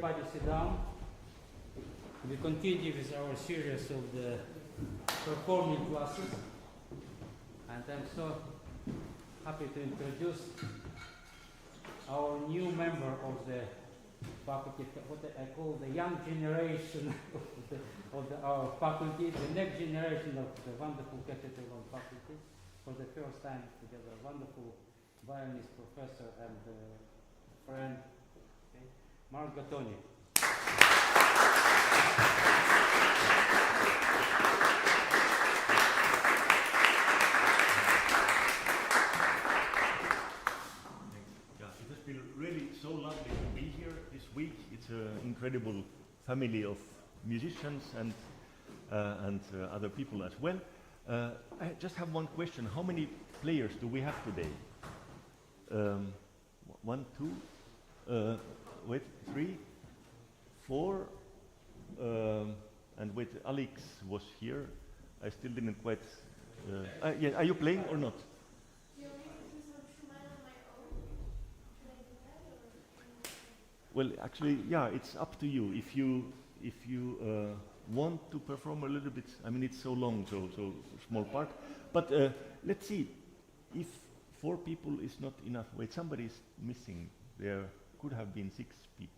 everybody sit down. We continue with our series of the performing classes. And I'm so happy to introduce our new member of the faculty, what I call the young generation of our faculty, the next generation of the wonderful Keshet Eilon faculty. For the first time together, wonderful violinist, professor, and friend, Gothoni. It has been really so lovely to be here this week. It's an incredible family of musicians and other people as well. I just have one question. How many players do we have today? 1, 2, wait, 3, 4, and wait, Alex was here. I still didn't quite. Yeah, are you playing or not? Well, actually, yeah, it's up to you. If you want to perform a little bit, I mean, it's so long, so small part. But let's see, if 4 people is not enough. Wait, somebody is missing. There could have been 6 people.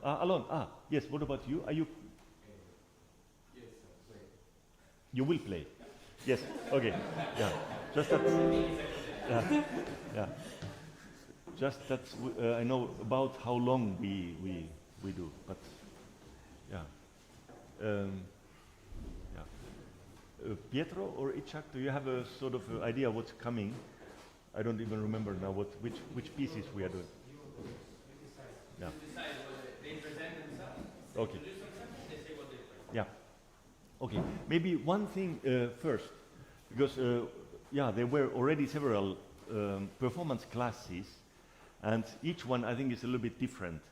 Alone. Yes. What about you? Are you? Yes, I'll play. You will play. Yes. Okay. Yeah. Just that. Yeah. Just that I know about how long we do, but yeah. Pietro or Ichak, do you have a sort of idea what's coming? I don't even remember now which pieces we are doing. Yeah. They present themselves. Okay. They say what they play. Yeah. Okay. Maybe one thing first, because there were already several performance classes, and each one I think is a little bit different.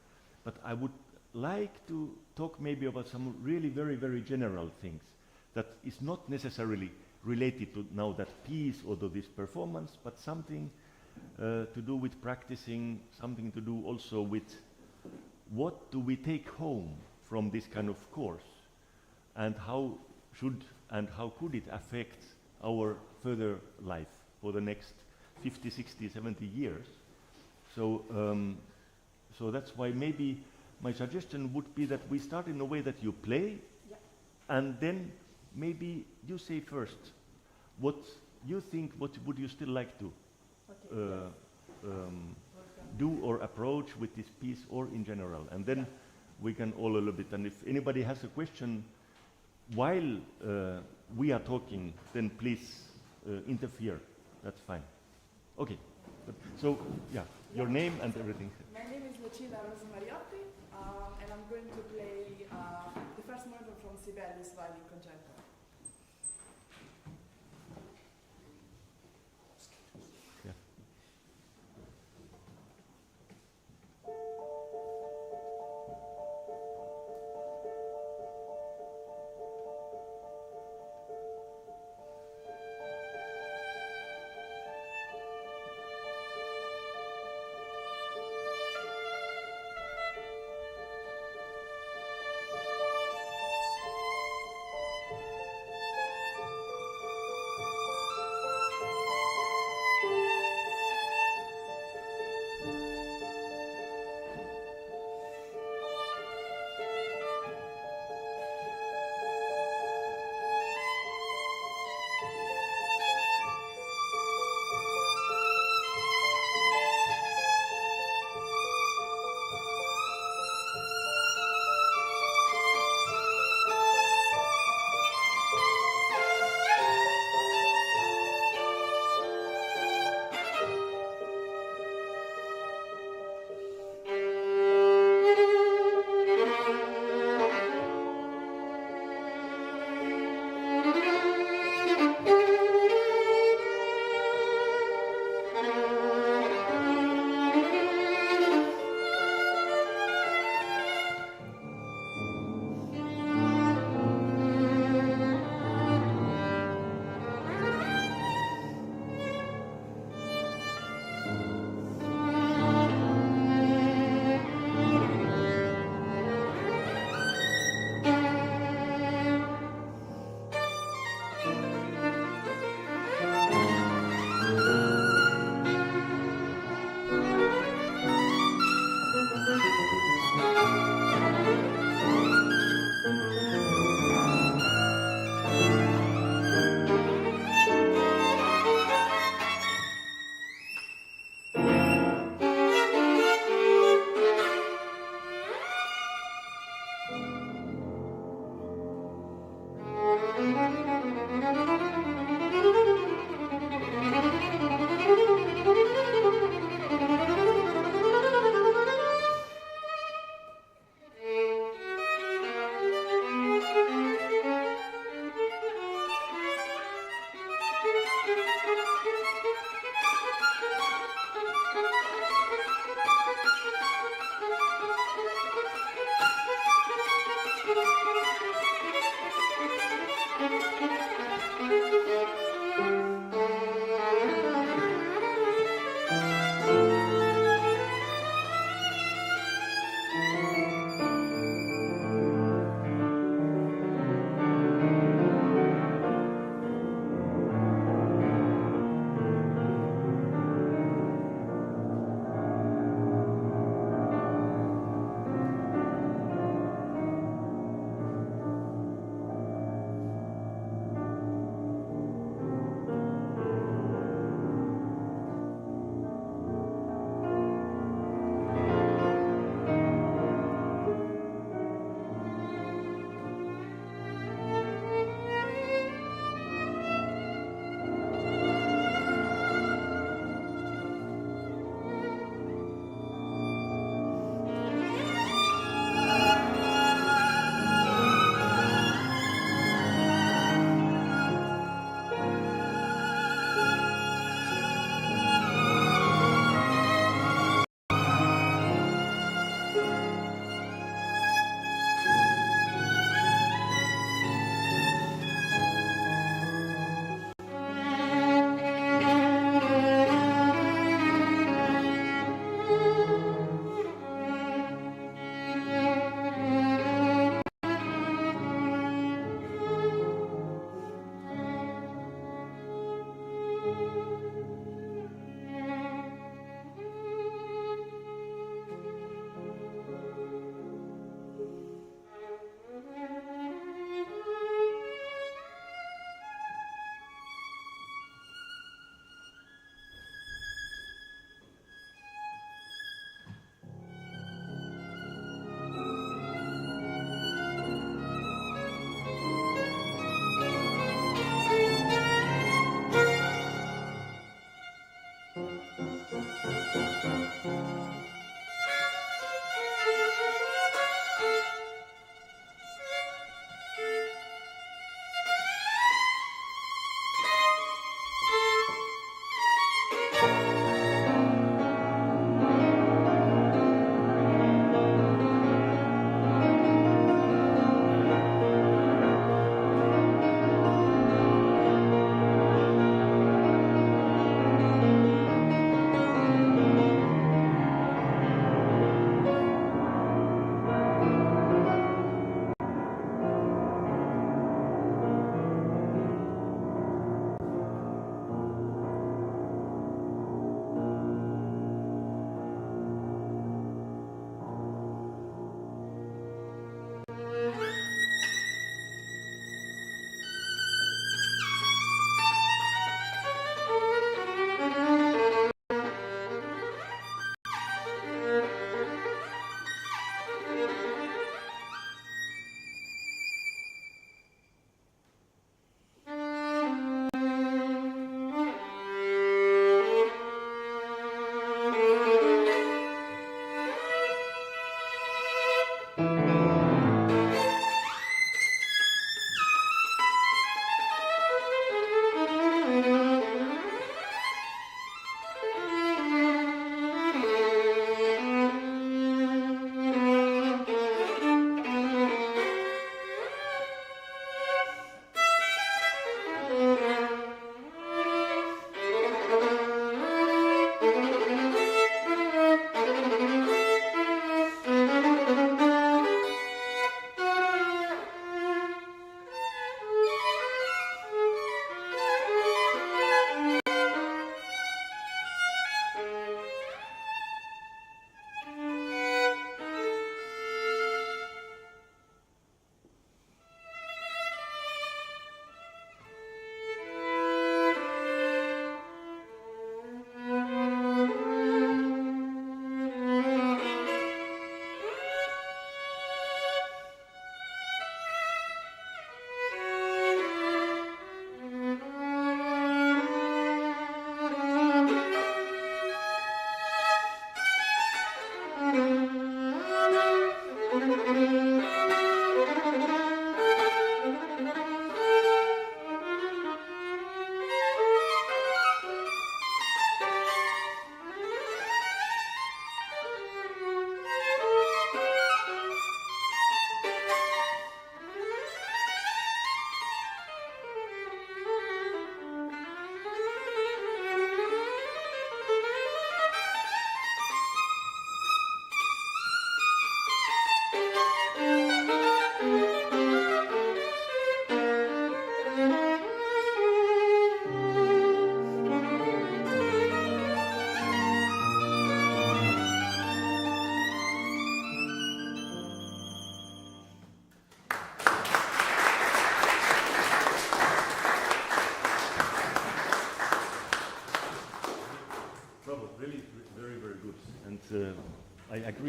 But I would like to talk maybe about some really very, very general things that is not necessarily related to now that piece or to this performance, but something to do with practicing, something to do also with what do we take home from this kind of course, and how could it affect our further life for the next 50, 60, 70 years. So that's why maybe my suggestion would be that we start in a way that you play, and then maybe you say first what you think, what would you still like to do or approach with this piece or in general, and then we can all a little bit, and if anybody has a question while we are talking, then please interfere, that's fine. Okay, so yeah, your name and everything. My name is Lucilla Mariotti, and I'm going to play the first movement from Sibelius Violin Concerto.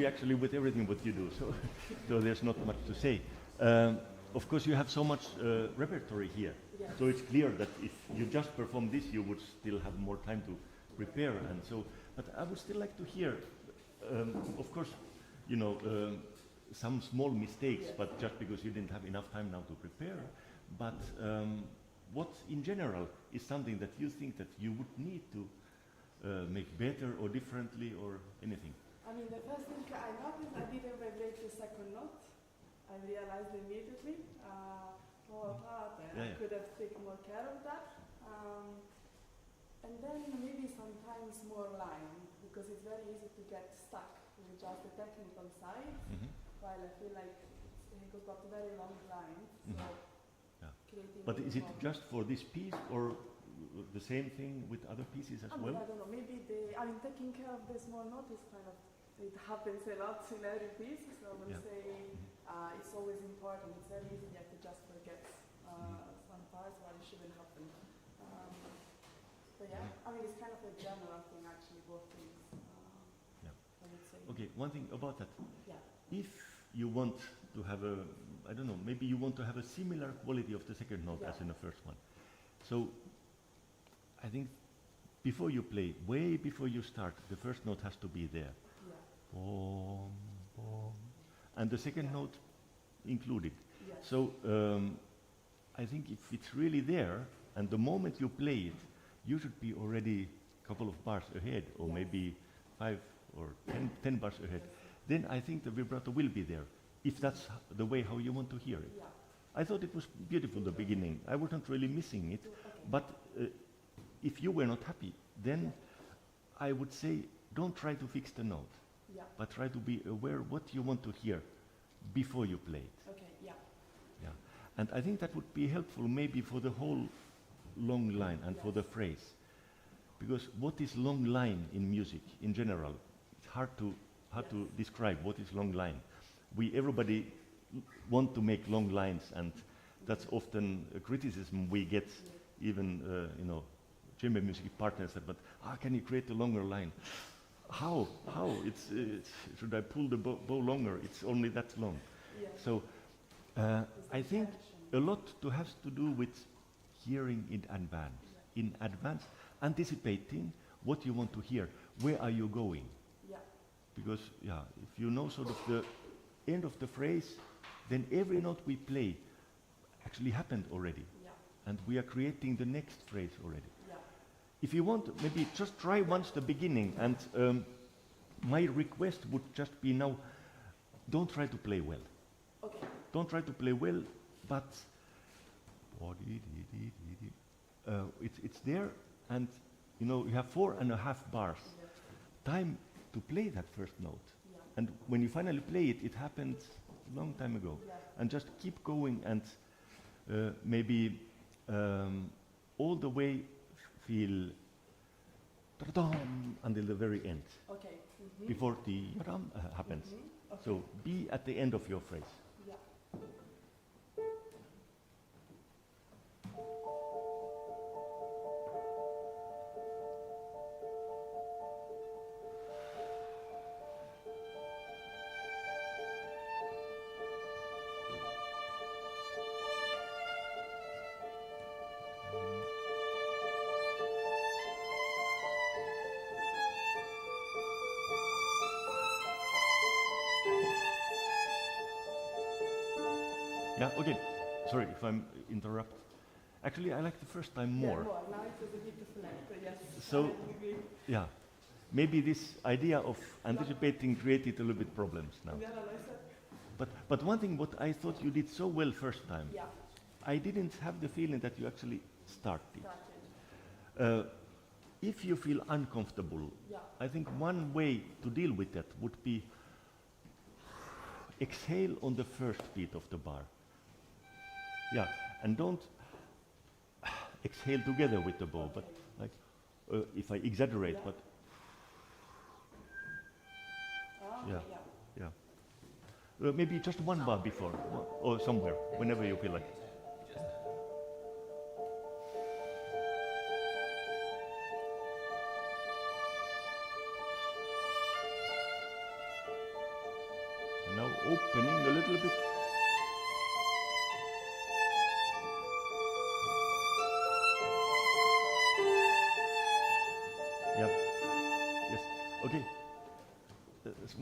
agree actually with everything what you do, so, so there's not much to say. Of course, you have so much repertory here, Yes. so it's clear that if you just perform this, you would still have more time to prepare, and so. But I would still like to hear, of course, you know, some small mistakes, Yes. but just because you didn't have enough time now to prepare. But what, in general, is something that you think that you would need to make better or differently or anything? I mean, the first thing I noticed, I didn't vibrate the second note. I realized immediately. I could have taken more care of that. And then maybe sometimes more line, because it's very easy to get stuck with just the technical side, while I feel like it's got very long lines. So Yeah. creating But maybe is it more. just for this piece or the same thing with other pieces as I mean, well? I don't know, maybe taking care of the small note is kind of, it happens a lot in every piece, so I would Yeah. say it's always important. It's very easy that to just forget some parts where it shouldn't happen. But yeah, I mean, it's kind of a general thing actually, both things. Yeah. I would say. Okay, one thing about that. Yeah. If you want to have a, I don't know, maybe you want to have a similar quality of the second note as in the first one. So I think before you play, way before you start, the first note has to be there. Yeah. Boom, boom. And the second note included. Yes. So I think if it's really there, and the moment you play it, you should be already a couple of bars ahead, or maybe 5 or 10 bars ahead. Then I think the vibrato will be there, if that's the way how you want to hear it. Yeah. I thought it was beautiful, the beginning. I wasn't really missing it. Okay. But if you were not happy, then I would say don't try to fix the note, Yeah. but try to be aware what you want to hear before you play it. Okay. Yeah. Yeah. And I think that would be helpful maybe for the whole long line and for the phrase. Because what is long line in music in general? It's hard to describe what is long line. Everybody want to make long lines, and that's often a criticism we get. Even chamber music partners said, "But can you create a longer line?" How? It's should I pull the bow longer? It's only that long. Yeah. So I think a lot has to do with hearing in advance. In advance, anticipating what you want to hear. Where are you going? Yeah. Because if you know sort of the end of the phrase, then every note we play actually happened already. Yeah. And we are creating the next phrase already. Yeah. If you want, maybe just try once the beginning, and my request would just be now, don't try to play well. Okay. Don't try to play well, but it's there, and you have 4.5 bars. Yeah. Time to play that first note. Yeah. And when you finally play it, it happened a long time ago. Yeah. And just keep going, and maybe all the way feel ta-dam until the very end, Okay. before the ta-dam happens. Okay. So be at the end of your phrase. Yeah. Yeah, okay. Sorry if I'm interrupt. Actually, I like the first time more. Yeah, more. Now it was a bit flat, but yes. So- I agree. Yeah. Maybe this idea of anticipating created a little bit problems now. Yeah, no, I said, But one thing what I thought you did so well first time, yeah, I didn't have the feeling that you actually started. started. If you feel uncomfortable, Yeah. I think one way to deal with that would be exhale on the first beat of the bar. Yeah, and don't exhale together with the bow, but like if I exaggerate, Yeah. but Oh, Yeah. okay, yeah. yeah. Maybe just one bar before, or somewhere, whenever you feel like.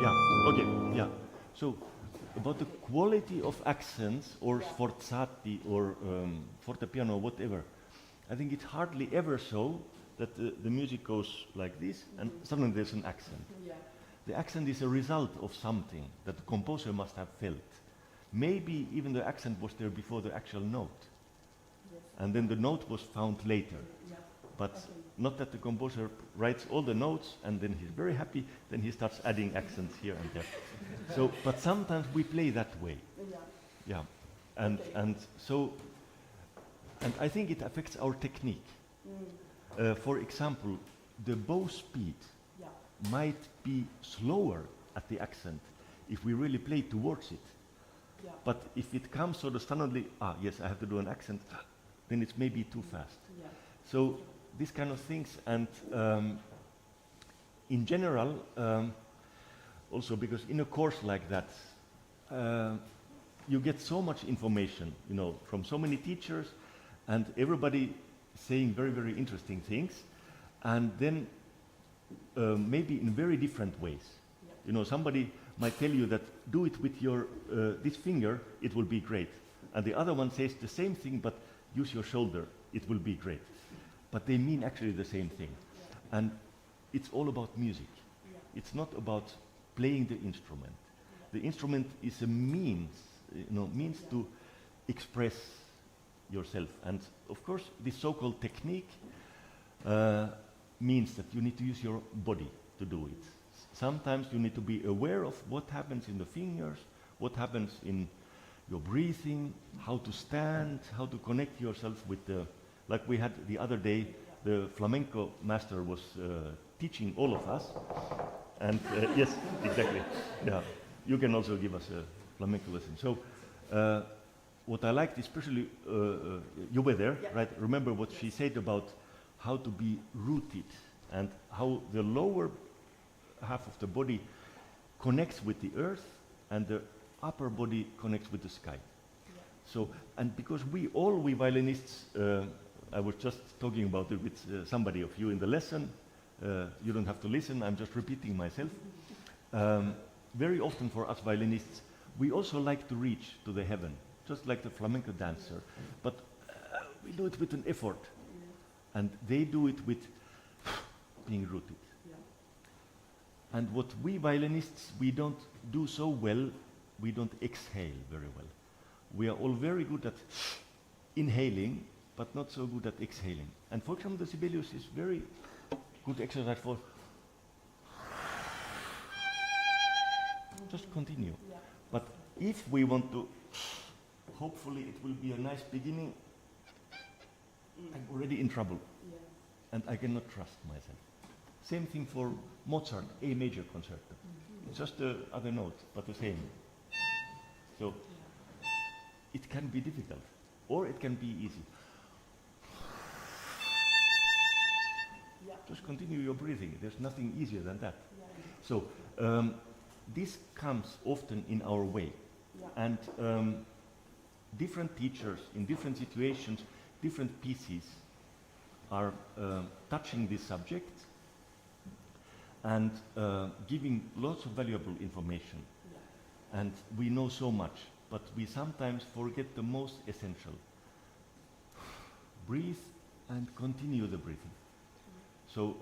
Yeah, okay, yeah. So, about the quality of accents or sforzati or fortepiano or whatever, I think it's hardly ever so that the music goes like this and suddenly there's an accent. Yeah. The accent is a result of something that the composer must have felt. Maybe even the accent was there before the actual note, Yes. and then the note was found later. Yeah. But Okay. not that the composer writes all the notes and then he's very happy, then he starts adding accents here and there. So, but sometimes we play that way. Yeah. Yeah, and Okay. and so, and I think it affects our technique. For example, the bow speed Yeah. might be slower at the accent if we really play towards it. Yeah. But if it comes sort of suddenly, yes, I have to do an accent, then it's maybe too fast. Yeah. So these kind of things, and in general, also because in a course like that, you get so much information, you know, from so many teachers, and everybody saying very, very interesting things, and then maybe in very different ways. Yeah. You know, somebody might tell you that do it with your this finger, it will be great, and the other one says the same thing, but use your shoulder, it will be great. But they mean actually the same thing, and it's all about music. Yeah. It's not about playing the instrument. The instrument is a means, means to express yourself. And of course, this so-called technique means that you need to use your body to do it. Sometimes you need to be aware of what happens in the fingers, what happens in your breathing, how to stand, how to connect yourself with the, like we had the other day, the flamenco master was teaching all of us. And yes, exactly. Yeah, you can also give us a flamenco lesson. So what I liked, especially, you were there, right? Remember what she said about how to be rooted and how the lower half of the body connects with the earth and the upper body connects with the sky. Yeah. So, and because we violinists, I was just talking about it with somebody of you in the lesson, you don't have to listen, I'm just repeating myself. Very often for us violinists, we also like to reach to the heaven, just like the flamenco dancer, but we do it with an effort, and they do it with being rooted. Yeah. And what we violinists, we don't do so well, we don't exhale very well. We are all very good at inhaling, but not so good at exhaling. And for example, the Sibelius is very good exercise for just continue. Yeah. But if we want to, hopefully it will be a nice beginning, I'm already in trouble, Yeah. and I cannot trust myself. Same thing for Mozart, A major concerto. It's just the other note, but the same. So it can be difficult, or it can be easy. Yeah. Just continue your breathing. There's nothing easier than that. Yeah. So this comes often in our way. Yeah. And different teachers in different situations, different pieces are touching this subject and giving lots of valuable information. Yeah. And we know so much, but we sometimes forget the most essential. Breathe and continue the breathing. So,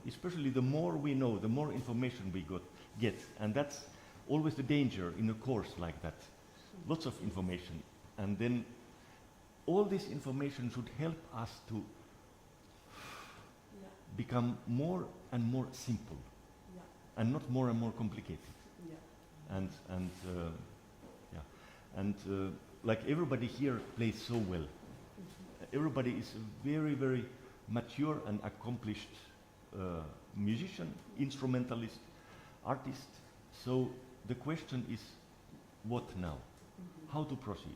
especially the more we know, the more information we get, and that's always the danger in a course like that. Lots of information, and then all this information should help us to become more and more simple, and not more and more complicated. Yeah. And like everybody here plays so well. Everybody is a very, very mature and accomplished musician, instrumentalist, artist. So the question is, what now? How to proceed?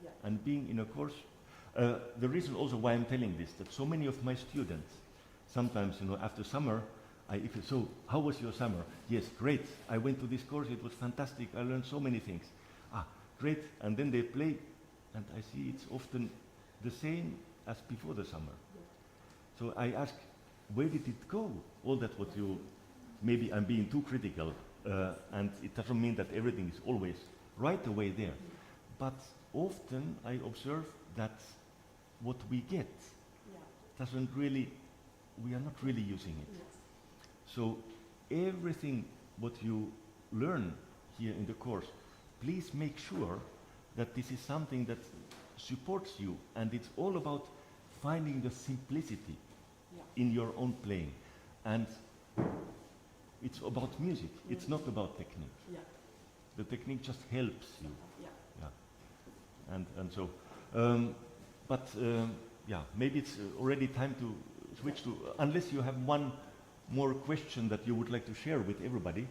Yeah. And being in a course, the reason also why I'm telling this, that so many of my students, sometimes, after summer, so how was your summer? Yes, great. I went to this course, it was fantastic. I learned so many things. Great. And then they play, and I see it's often the same as before the summer. So I ask, where did it go? All that what you, maybe I'm being too critical, and it doesn't mean that everything is always right away there. But often I observe that what we get doesn't really, we are not really using it. Yes. So everything what you learn here in the course, please make sure that this is something that supports you, and it's all about finding the simplicity in your own playing. And it's about music, it's not about technique. Yeah. The technique just helps you. Yeah. And so, yeah, maybe it's already time to switch to, unless you have one more question that you would like to share with everybody.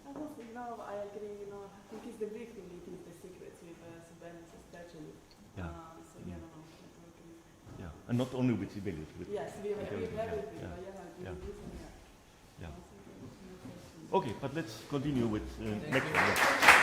I don't think, no, I agree, you know, I think it's the briefing, it is the secrets with Sibelius especially. Yeah. So, yeah, no, I agree. Yeah, and not only with Sibelius. With Yes, with everything, yeah. but yeah, I Yeah. agree with this, Yeah. I think there's no question. Okay, but let's continue with next you. one. Yeah.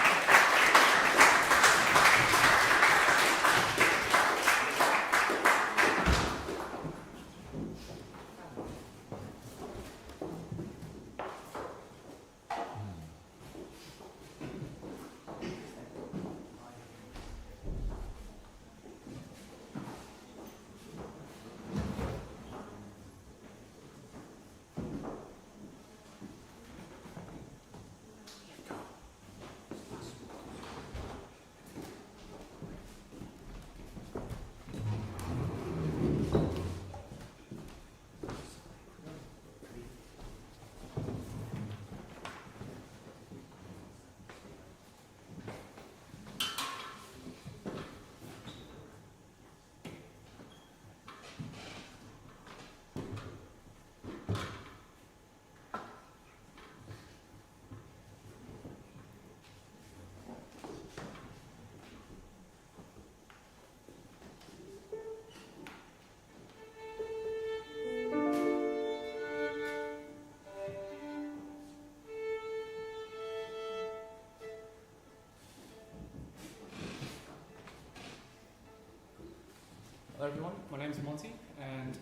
Hello everyone, my name is Monty, and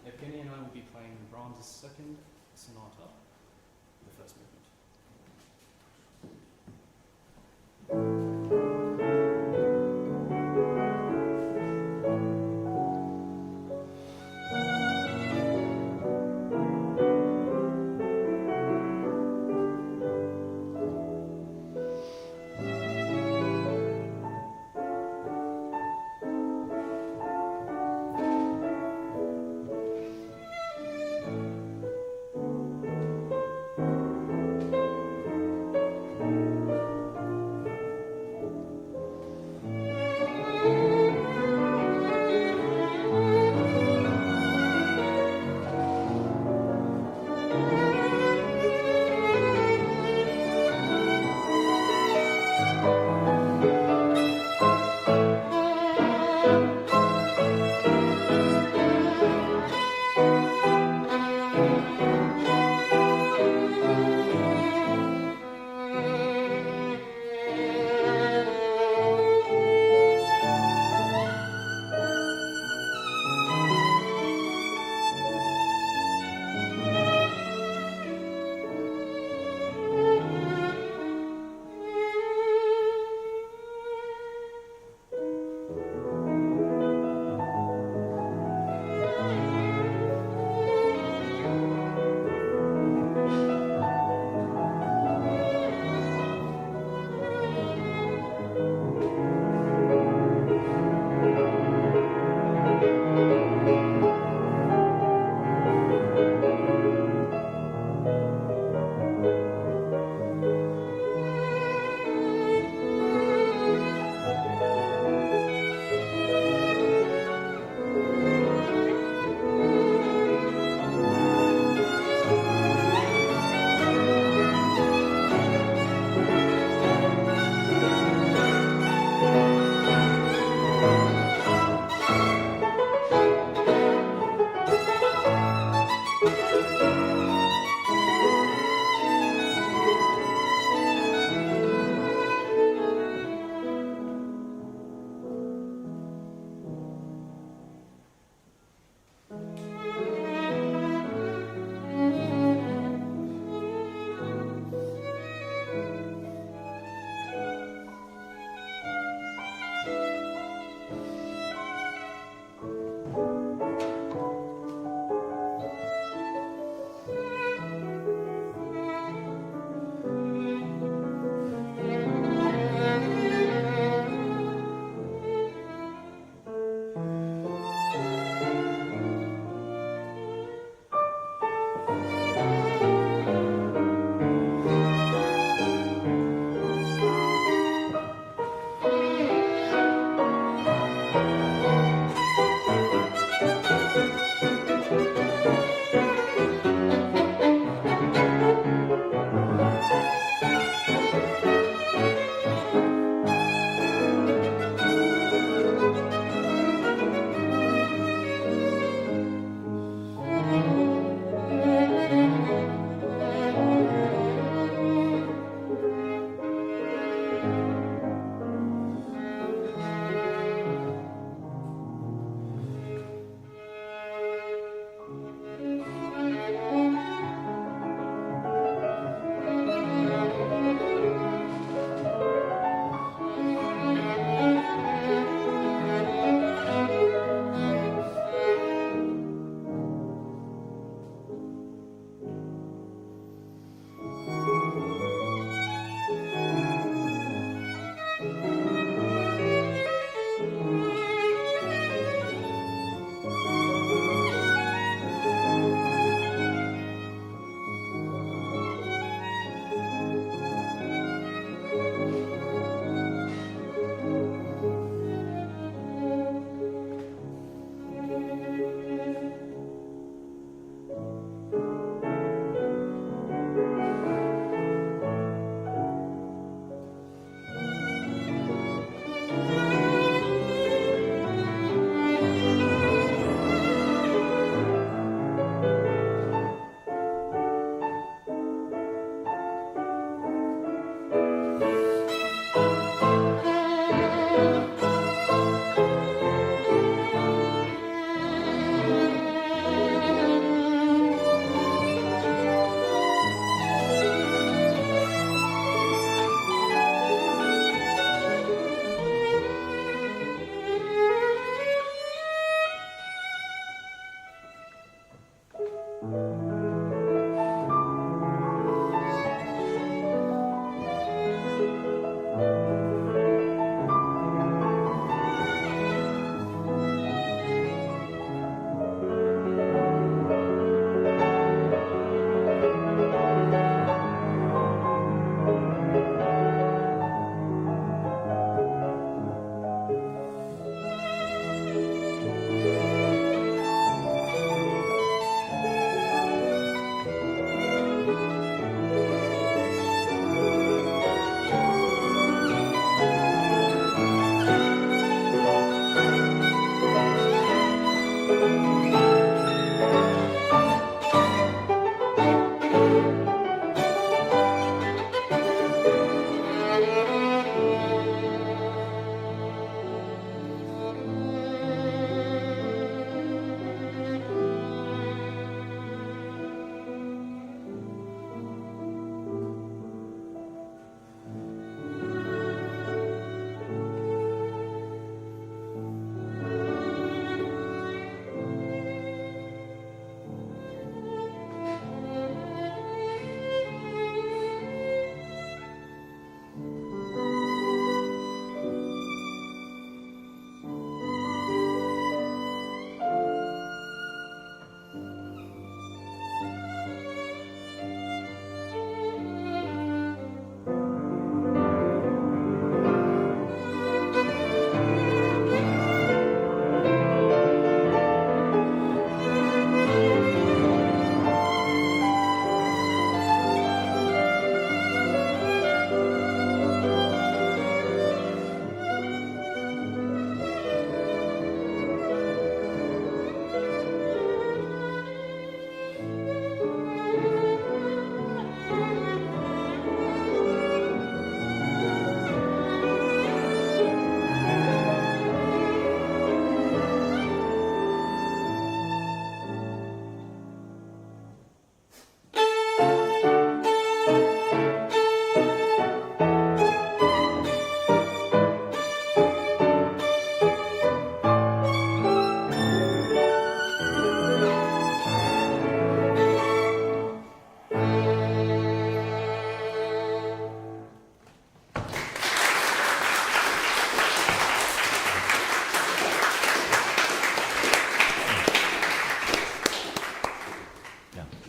Evgeny and I will be playing Brahms' second sonata, the first movement.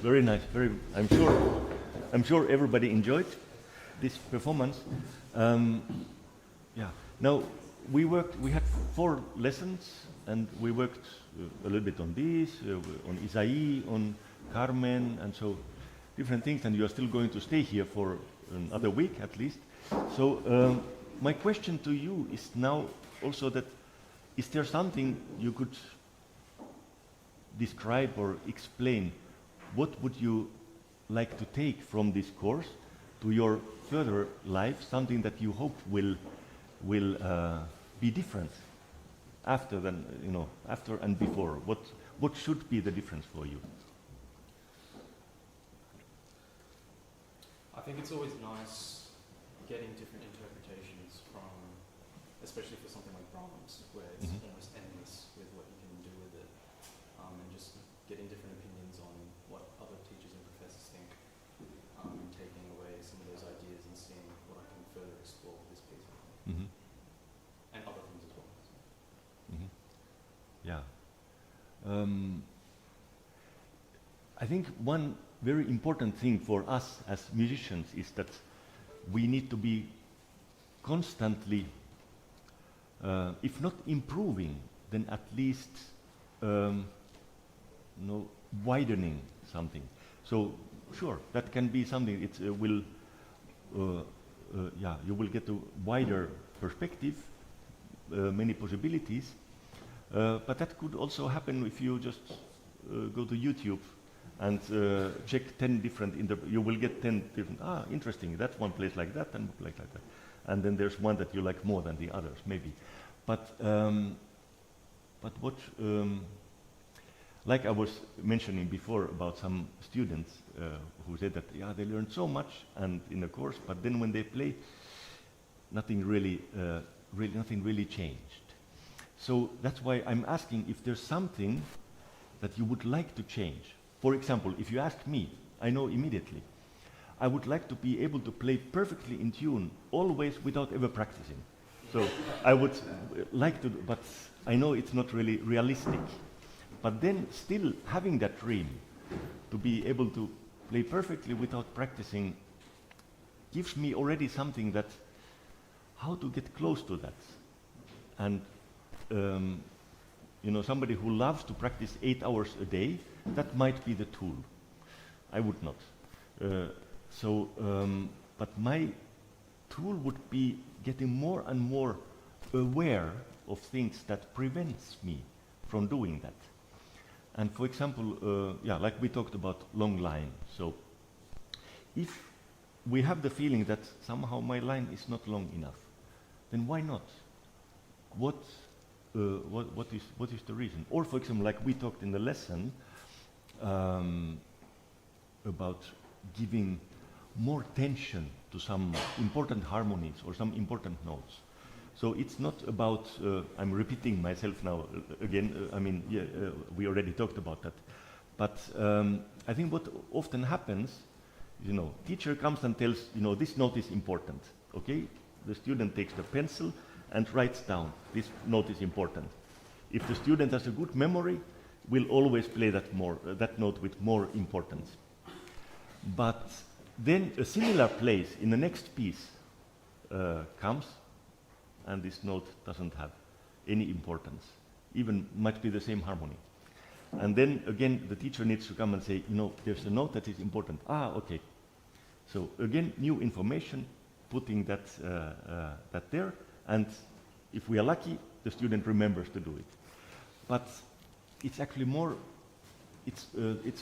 Very nice. Very. I'm sure everybody enjoyed this performance. Yeah. Now we worked. We had 4 lessons, and we worked a little bit on this, on Isaïe, on Carmen, and so different things. And you are still going to stay here for another week at least. So my question to you is now also that: is there something you could describe or explain? What would you like to take from this course to your further life? Something that you hope will be different after after and before. What should be the difference for you? I think it's always nice getting different interpretations from, especially for something like Brahms, where it's almost endless with what you can do with it, and just getting different opinions on what other teachers and professors think, taking away some of those ideas and seeing what I can further explore with this piece, and other things as well. Yeah. I think one very important thing for us as musicians is that we need to be constantly, if not improving, then at least widening something. So sure, that can be something. It will, you will get a wider perspective, many possibilities. But that could also happen if you just go to YouTube and check 10 different. You will get 10 different. Interesting. That one plays like that and like that. And then there's one that you like more than the others, maybe. But what, like I was mentioning before about some students who said that they learned so much and in a course, but then when they play, nothing really changed. So that's why I'm asking if there's something that you would like to change For example, if you ask me, I know immediately. I would like to be able to play perfectly in tune, always without ever practicing. So I would like to, but I know it's not really realistic. But then still having that dream to be able to play perfectly without practicing gives me already something that, how to get close to that. And somebody who loves to practice 8 hours a day, that might be the tool. I would not. But my tool would be getting more and more aware of things that prevents me from doing that. And for example, like we talked about long line. So if we have the feeling that somehow my line is not long enough, then why not? What is the reason? Or for example, like we talked in the lesson about giving more tension to some important harmonies or some important notes. So it's not about, I'm repeating myself now again, we already talked about that. But I think what often happens, teacher comes and tells, this note is important, okay? The student takes the pencil and writes down, this note is important. If the student has a good memory, will always play that note with more importance. But then a similar place in the next piece comes, and this note doesn't have any importance, even might be the same harmony. And then again, the teacher needs to come and say, there's a note that is important. Okay. So again, new information, putting that there, and if we are lucky, the student remembers to do it. But it's actually more, it's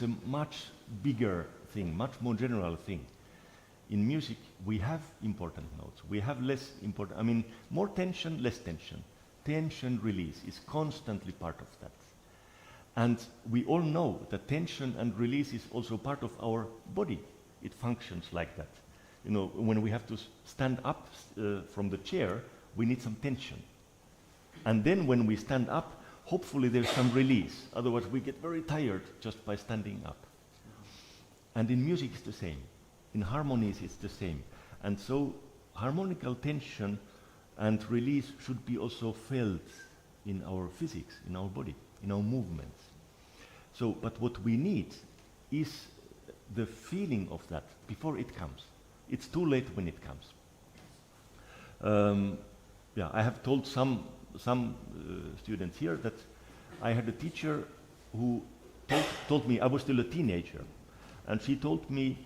a much bigger thing, much more general thing. In music, we have important notes. We have less important, more tension, less tension. Tension release is constantly part of that. And we all know that tension and release is also part of our body. It functions like that. When we have to stand up from the chair, we need some tension. And then when we stand up, hopefully there's some release. Otherwise, we get very tired just by standing up. And in music, it's the same. In harmonies, it's the same. And so harmonical tension and release should be also felt in our physics, in our body, in our movements. So, but what we need is the feeling of that before it comes. It's too late when it comes. I have told some students here that I had a teacher who told me, I was still a teenager, and she told me,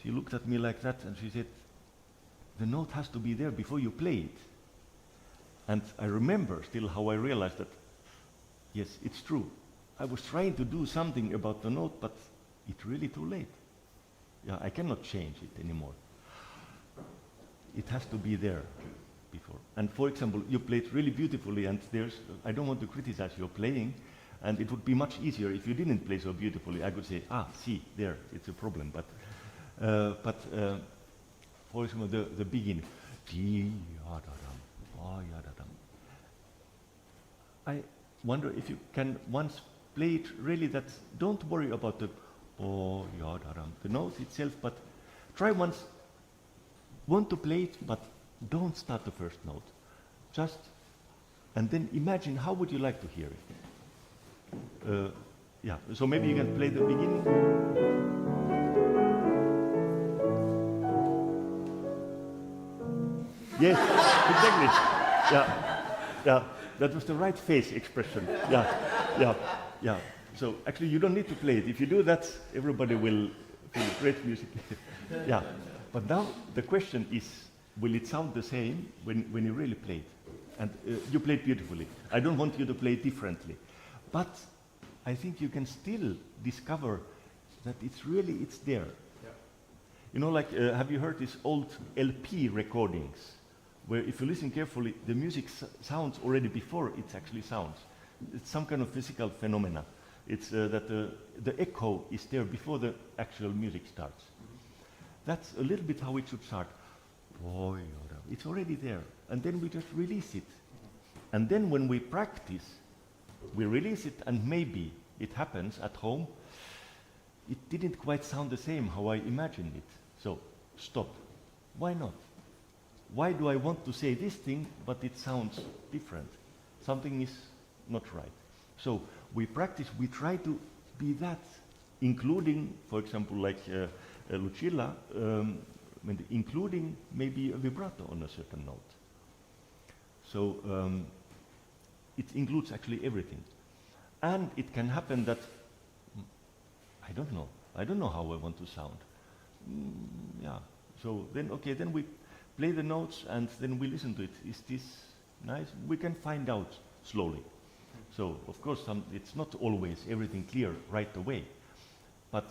she looked at me like that and she said, the note has to be there before you play it. And I remember still how I realized that, yes, it's true. I was trying to do something about the note, but it's really too late. I cannot change it anymore. It has to be there before. And for example, you played really beautifully, and I don't want to criticize your playing, and it would be much easier if you didn't play so beautifully. I could say, see, there, it's a problem. But for example, the beginning, I wonder if you can once play it really that, don't worry about the note itself, but try once, want to play it, but don't start the first note. Just, and then imagine how would you like to hear it. So maybe you can play the beginning. Yes, exactly. That was the right face expression. So actually, you don't need to play it. If you do that, everybody will feel great music. But now the question is, will it sound the same when you really play it? And you played beautifully. I don't want you to play it differently. But I think you can still discover that it's there. Yeah. Have you heard these old LP recordings, where if you listen carefully, the music sounds already before it actually sounds. It's some kind of physical phenomena. It's that the echo is there before the actual music starts. That's a little bit how it should start. It's already there. And then we just release it. And then when we practice, we release it, and maybe it happens at home. it didn't quite sound the same how I imagined it. So, stop. Why not? Why do I want to say this thing, but it sounds different? Something is not right. So, we practice, we try to be that, including, for example, like Lucilla, including maybe a vibrato on a certain note. So, it includes actually everything. And it can happen that, I don't know how I want to sound. Yeah, so then, okay, then we play the notes and then we listen to it. Is this nice? We can find out slowly. So, of course, it's not always everything clear right away. But,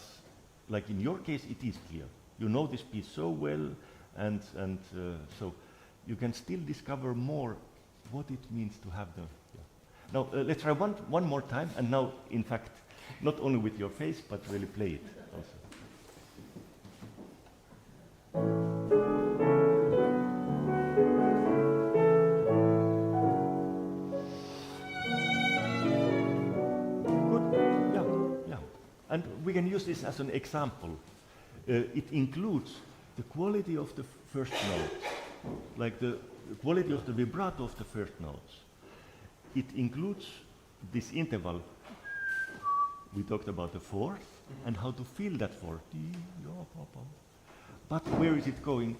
like in your case, it is clear. You know this piece so well, and so you can still discover more what it means to have the... Yeah. Now, let's try one more time, and now, in fact, not only with your face, but really play it also. And we can use this as an example. It includes the quality of the first note, like the quality of the vibrato of the first notes. It includes this interval. We talked about the fourth and how to feel that fourth. But where is it going?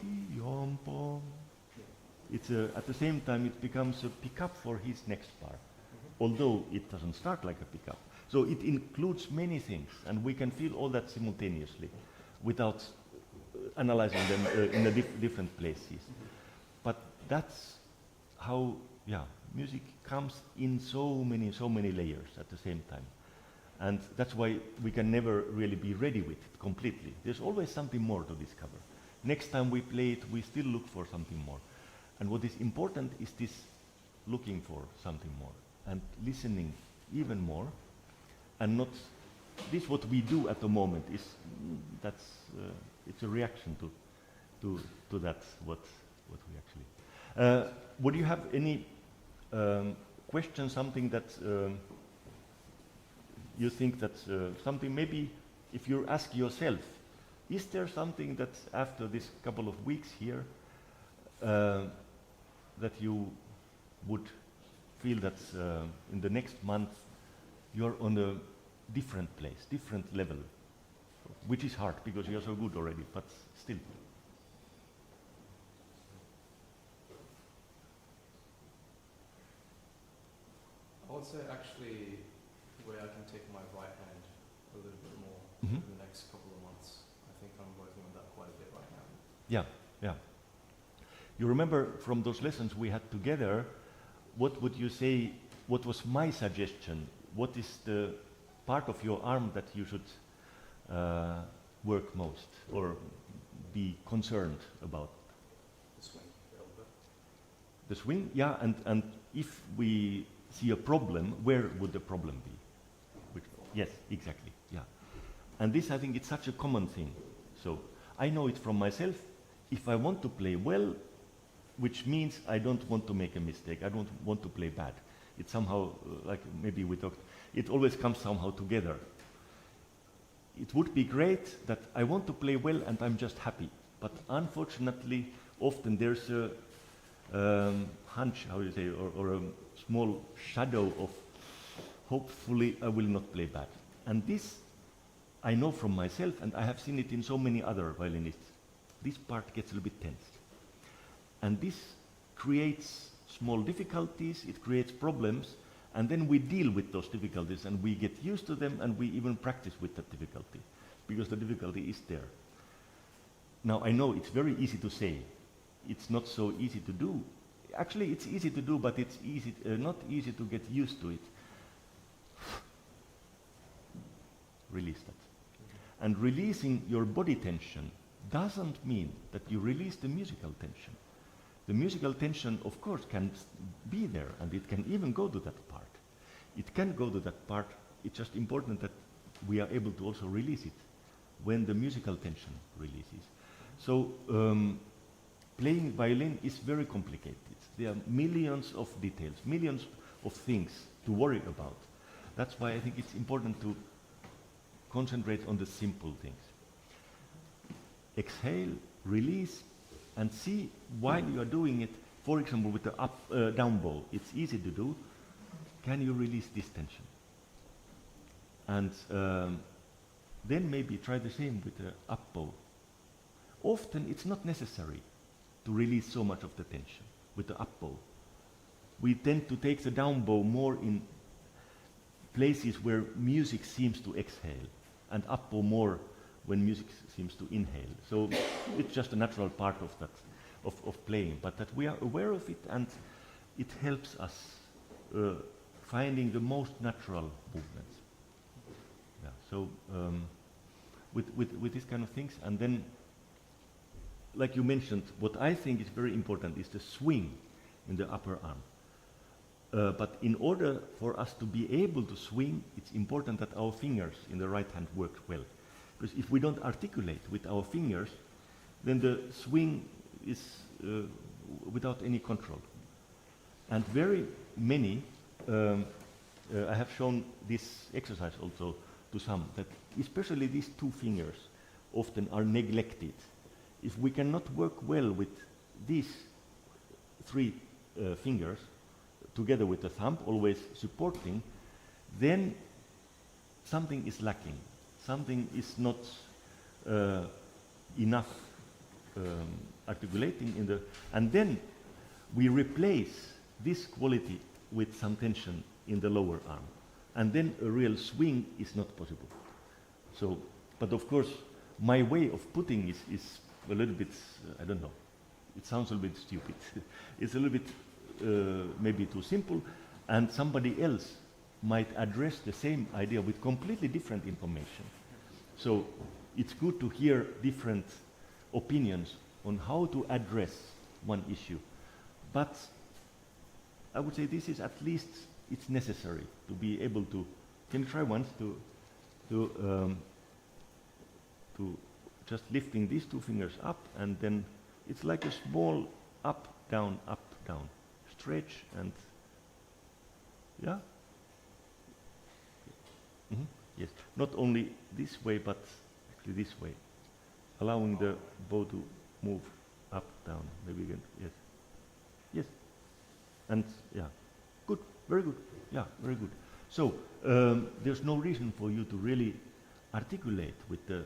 It's at the same time it becomes a pickup for his next part, although it doesn't start like a pickup. So it includes many things, and we can feel all that simultaneously without analyzing them in the different places. But that's how, music comes in so many layers at the same time. And that's why we can never really be ready with it completely. There's always something more to discover. Next time we play it, we still look for something more. And what is important is this looking for something more and listening even more. And not this what we do at the moment is it's a reaction to that what we actually. Would you have any question? Something that you think that something maybe if you ask yourself, is there something that after this couple of weeks here that you would feel that in the next month you're on a different place, different level, which is hard because you're so good already, but still. I would say actually where I can take my right hand a little bit more in the next couple of months. I think I'm working on that quite a bit right now. Yeah. You remember from those lessons we had together, what would you say, what was my suggestion? What is the part of your arm that you should work most or be concerned about? The swing, the elbow. The swing, yeah, and if we see a problem, where would the problem be? Yes, exactly, yeah. And this, I think, it's such a common thing. So I know it from myself. If I want to play well, which means I don't want to make a mistake, I don't want to play bad. It's somehow, like maybe we talked, it always comes somehow together. It would be great that I want to play well and I'm just happy. But unfortunately, often there's a hunch, how you say, or a small shadow of hopefully I will not play bad. And this I know from myself, and I have seen it in so many other violinists. This part gets a little bit tense. And this creates small difficulties, it creates problems, and then we deal with those difficulties and we get used to them and we even practice with that difficulty, because the difficulty is there. Now I know it's very easy to say, it's not so easy to do. Actually it's easy to do, but it's not easy to get used to it. Release that. And releasing your body tension doesn't mean that you release the musical tension. The musical tension, of course, can be there, and it can even go to that part. It can go to that part. It's just important that we are able to also release it when the musical tension releases. So playing violin is very complicated. There are millions of details, millions of things to worry about. That's why I think it's important to concentrate on the simple things. Exhale, release, and see while you are doing it, for example, with the down bow. It's easy to do. Can you release this tension? And then maybe try the same with the up bow. Often it's not necessary to release so much of the tension with the up bow. We tend to take the down bow more in places where music seems to exhale, and up bow more when music seems to inhale. So it's just a natural part of that, of playing, but that we are aware of it, and it helps us finding the most natural movements. Yeah, so with these kind of things, and then, like you mentioned, what I think is very important is the swing in the upper arm. But in order for us to be able to swing, it's important that our fingers in the right hand work well. Because if we don't articulate with our fingers, then the swing is without any control. And very many, I have shown this exercise also to some, that especially these two fingers often are neglected. If we cannot work well with these three fingers, together with the thumb, always supporting, then something is lacking. Something is not enough articulating in the... And then we replace this quality with some tension in the lower arm. And then a real swing is not possible. So, but of course, my way of putting is a little bit, I don't know, it sounds a little bit stupid. It's a little bit maybe too simple, and somebody else might address the same idea with completely different information. So it's good to hear different opinions on how to address one issue. But I would say this is at least, it's necessary to be able to, can you try once to just lifting these two fingers up, and then it's like a small up, down, stretch, and yeah. Mm-hmm. Yes, not only this way, but actually this way, allowing the bow to move up, down. Maybe again. Yes, yes, and yeah, good, very good. Yeah, very good. So there's no reason for you to really articulate with the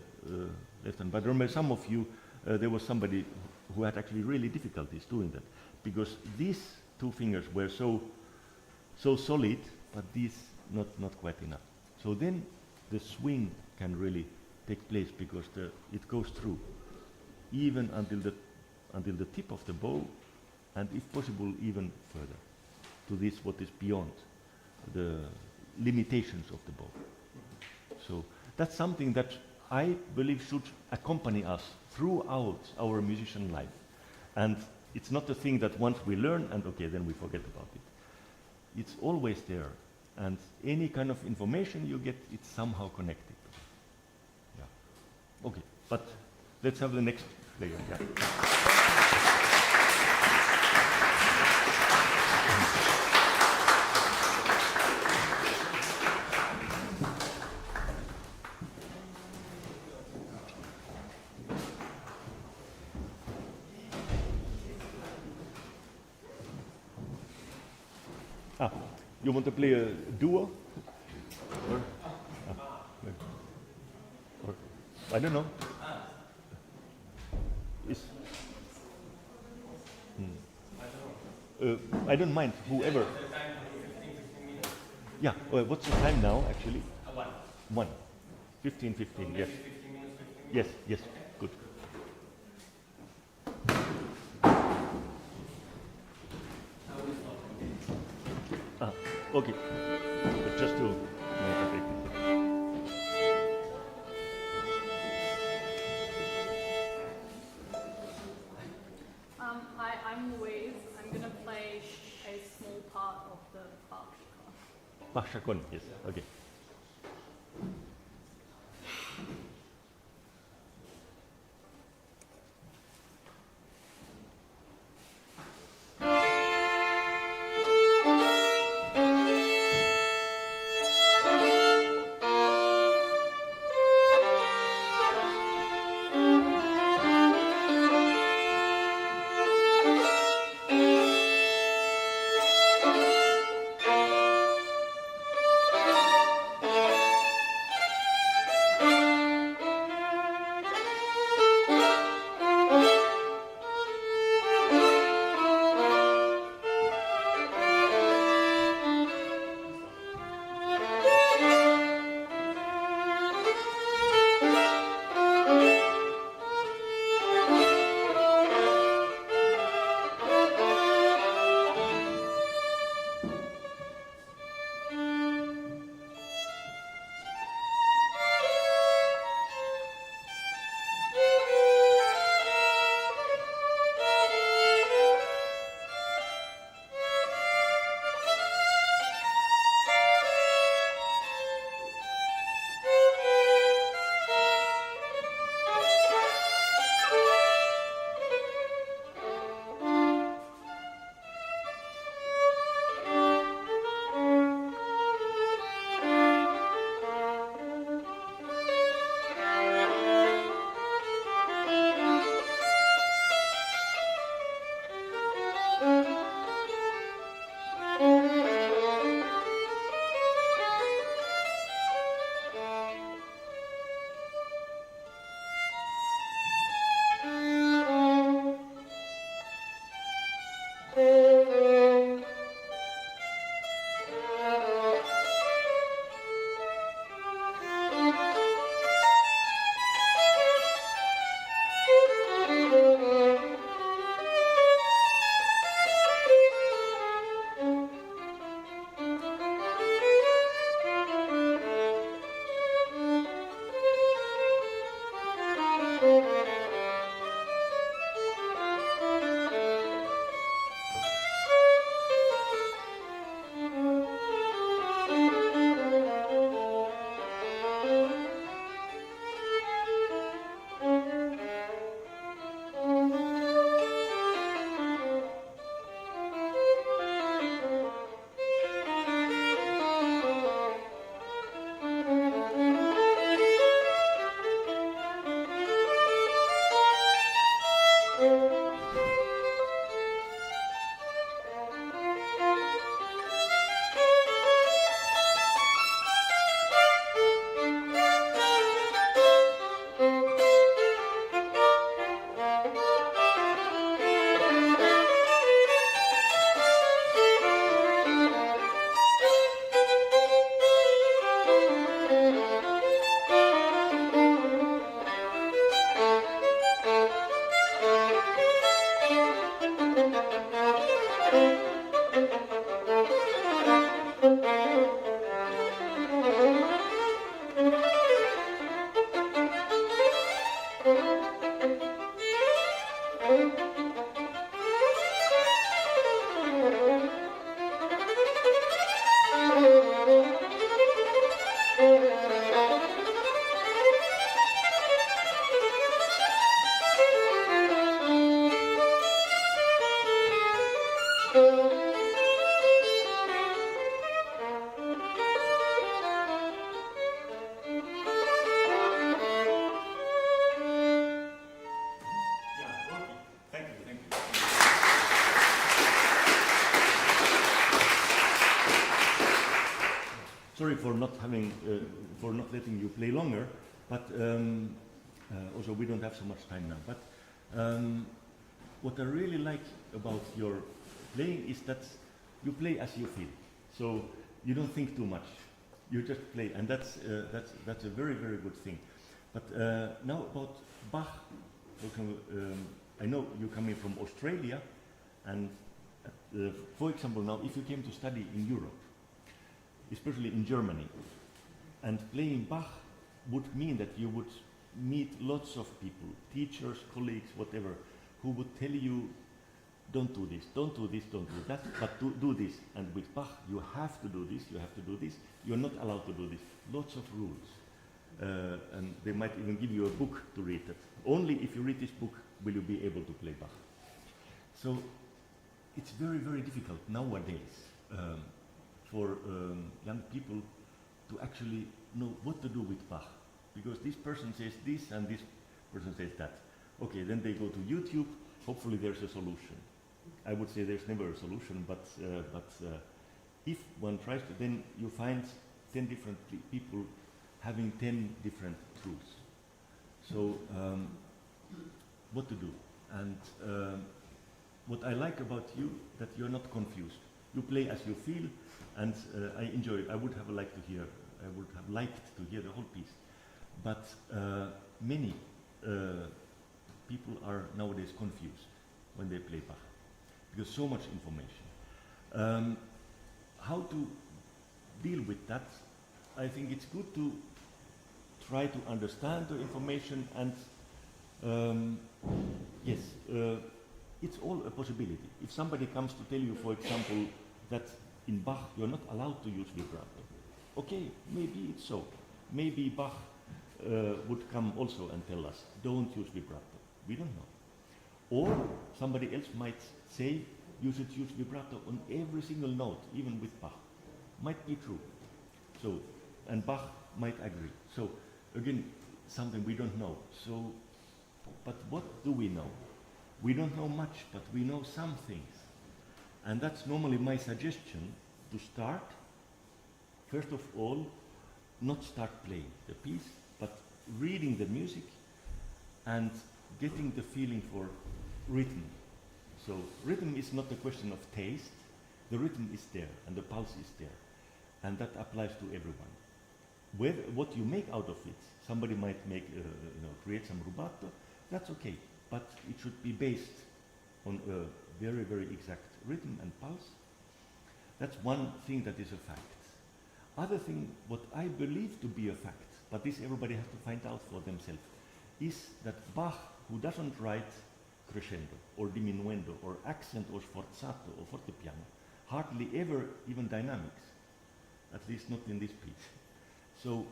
left hand. But remember, some of you, there was somebody who had actually really difficulties doing that, because these two fingers were so solid, but these not quite enough. So then the swing can really take place, because it goes through even until the tip of the bow, and if possible even further to this what is beyond the limitations of the bow. So that's something that I believe should accompany us throughout our musician life. And it's not a thing that once we learn and okay, then we forget about it. It's always there, and any kind of information you get, it's somehow connected. Yeah. Okay, but let's have the next player. Yeah. You want to play a duo? Or I don't know. I don't mind, whoever. Yeah, what's the time now, actually? 1. 15, yes. Yes, good. Okay, but just to Hi, I'm Louise. I'm going to play a small part of the Bach. Ciaccona, yes, okay. for not having, for not letting you play longer, but also we don't have so much time now. But what I really like about your playing is that you play as you feel. So you don't think too much. You just play, and that's a very, very good thing. But now about Bach. I know you're coming from Australia, and for example, now if you came to study in Europe, especially in Germany, and playing Bach would mean that you would meet lots of people, teachers, colleagues, whatever, who would tell you, don't do this, don't do this, don't do that, but do this. And with Bach, you have to do this, you have to do this, you're not allowed to do this. Lots of rules. And they might even give you a book to read it. Only if you read this book will you be able to play Bach. So it's very, very difficult nowadays for young people to actually know what to do with Bach. Because this person says this and this person says that. Okay, then they go to YouTube, hopefully there's a solution. I would say there's never a solution, but if one tries to, then you find 10 different people having 10 different truths. So what to do? And what I like about you, that you're not confused. You play as you feel, and I enjoy it. I would have liked to hear the whole piece. But many people are nowadays confused when they play Bach, because so much information. How to deal with that? I think it's good to try to understand the information, and yes, it's all a possibility. If somebody comes to tell you, for example, that in Bach you're not allowed to use vibrato, okay, maybe it's so. Maybe Bach would come also and tell us, don't use vibrato. We don't know. Or somebody else might say, you should use vibrato on every single note, even with Bach. Might be true. So, and Bach might agree. So, again, something we don't know. So, but what do we know? We don't know much, but we know some things. And that's normally my suggestion, to start, first of all, not start playing the piece, but reading the music and getting the feeling for rhythm. So rhythm is not a question of taste. The rhythm is there and the pulse is there. And that applies to everyone. What you make out of it, somebody might make, create some rubato, that's okay. But it should be based on a very, very exact rhythm and pulse. That's one thing that is a fact. Other thing, what I believe to be a fact, but this everybody has to find out for themselves, is that Bach, who doesn't write crescendo or diminuendo or accent or sforzato or fortepiano, hardly ever even dynamics, at least not in this piece. So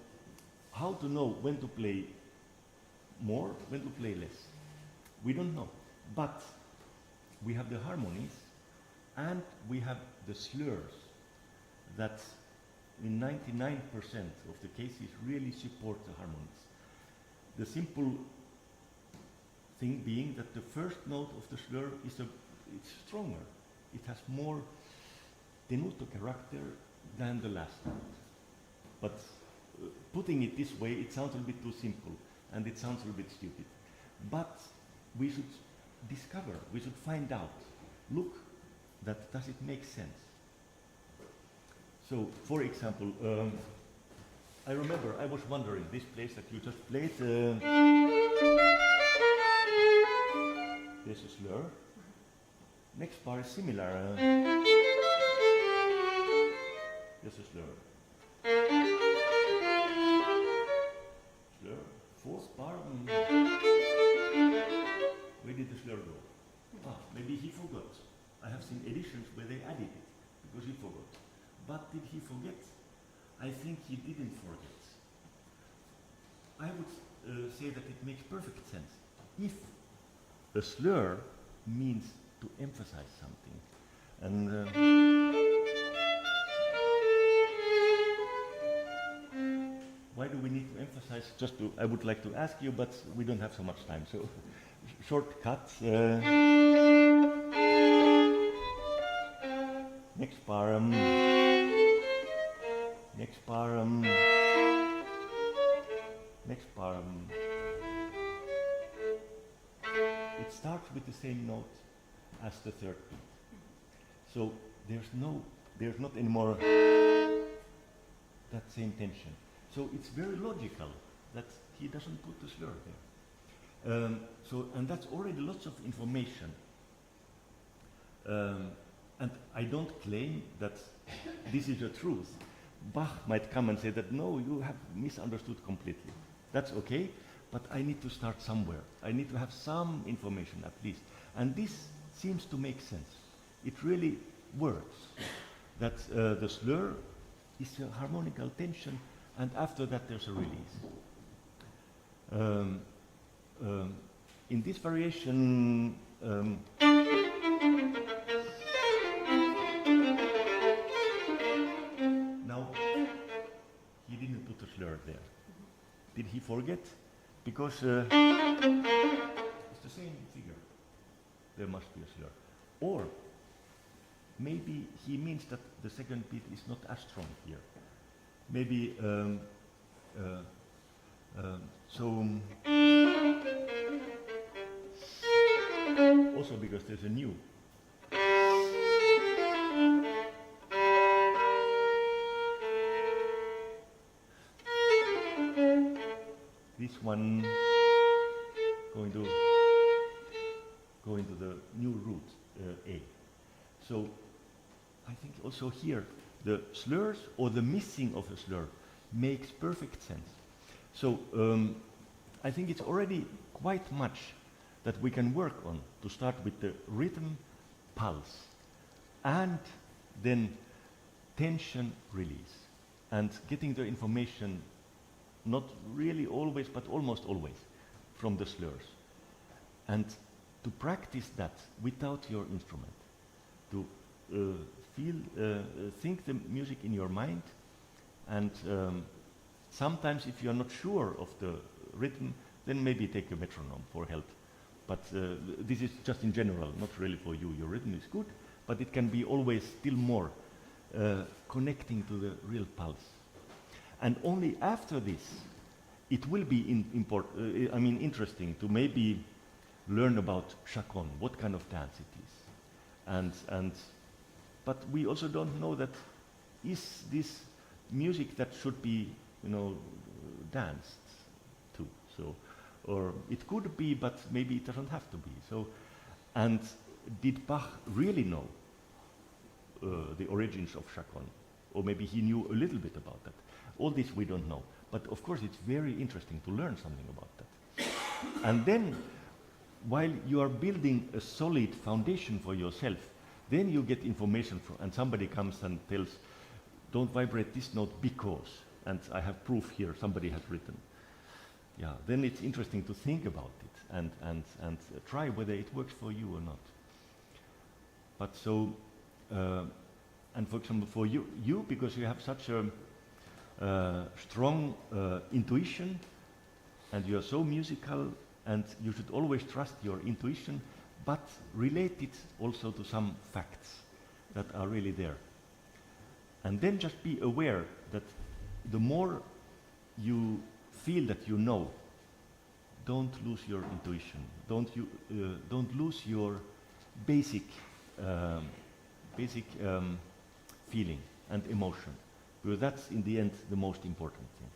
how to know when to play more, when to play less? We don't know. But we have the harmonies and we have the slurs that in 99% of the cases really support the harmonies. The simple thing being that the first note of the slur is it's stronger. It has more tenuto character than the last note. But putting it this way, it sounds a little bit too simple and it sounds a little bit stupid. But we should discover, we should find out, look, does it make sense? So, for example, I remember I was wondering, this place that you just played, there's a slur. Next bar is similar. There's a slur. Slur. Fourth bar. Where did the slur go? Maybe he forgot. I have seen editions where they added it because he forgot. But did he forget? I think he didn't forget. I would say that it makes perfect sense. If a slur means to emphasize something, and why do we need to emphasize? I would like to ask you, but we don't have so much time. So, shortcut. Next bar. Next bar. Next bar. It starts with the same note as the third beat. So there's not anymore that same tension. So it's very logical that he doesn't put the slur there. And that's already lots of information. And I don't claim that this is the truth. Bach might come and say that, no, you have misunderstood completely. That's okay, but I need to start somewhere. I need to have some information at least. And this seems to make sense. It really works. That the slur is a harmonical tension, and after that there's a release. In this variation, now he didn't put a slur there. Did he forget? Because it's the same figure. There must be a slur. Or maybe he means that the second beat is not as strong here. Maybe also because there's a new. This one going to go into the new root A. So I think also here the slurs or the missing of a slur makes perfect sense. So I think it's already quite much that we can work on to start with the rhythm, pulse, and then tension release, and getting the information not really always, but almost always from the slurs. And to practice that without your instrument, to think the music in your mind, and sometimes if you're not sure of the rhythm, then maybe take a metronome for help. But this is just in general, not really for you. Your rhythm is good, but it can be always still more connecting to the real pulse. And only after this, it will be interesting to maybe learn about Ciaccona, what kind of dance it is. But we also don't know that is this music that should be, danced to. So, or it could be, but maybe it doesn't have to be. So, and did Bach really know the origins of Ciaccona? Or maybe he knew a little bit about that. All this we don't know. But of course it's very interesting to learn something about that. And then, while you are building a solid foundation for yourself, then you get information from, and somebody comes and tells, don't vibrate this note because, and I have proof here, somebody has written. Yeah, then it's interesting to think about it and try whether it works for you or not. But so, and for example, for you because you have such a strong intuition, and you are so musical, and you should always trust your intuition, but relate it also to some facts that are really there. And then just be aware that the more you feel that you know, don't lose your intuition. Don't lose your basic feeling and emotion, because that's in the end the most important thing.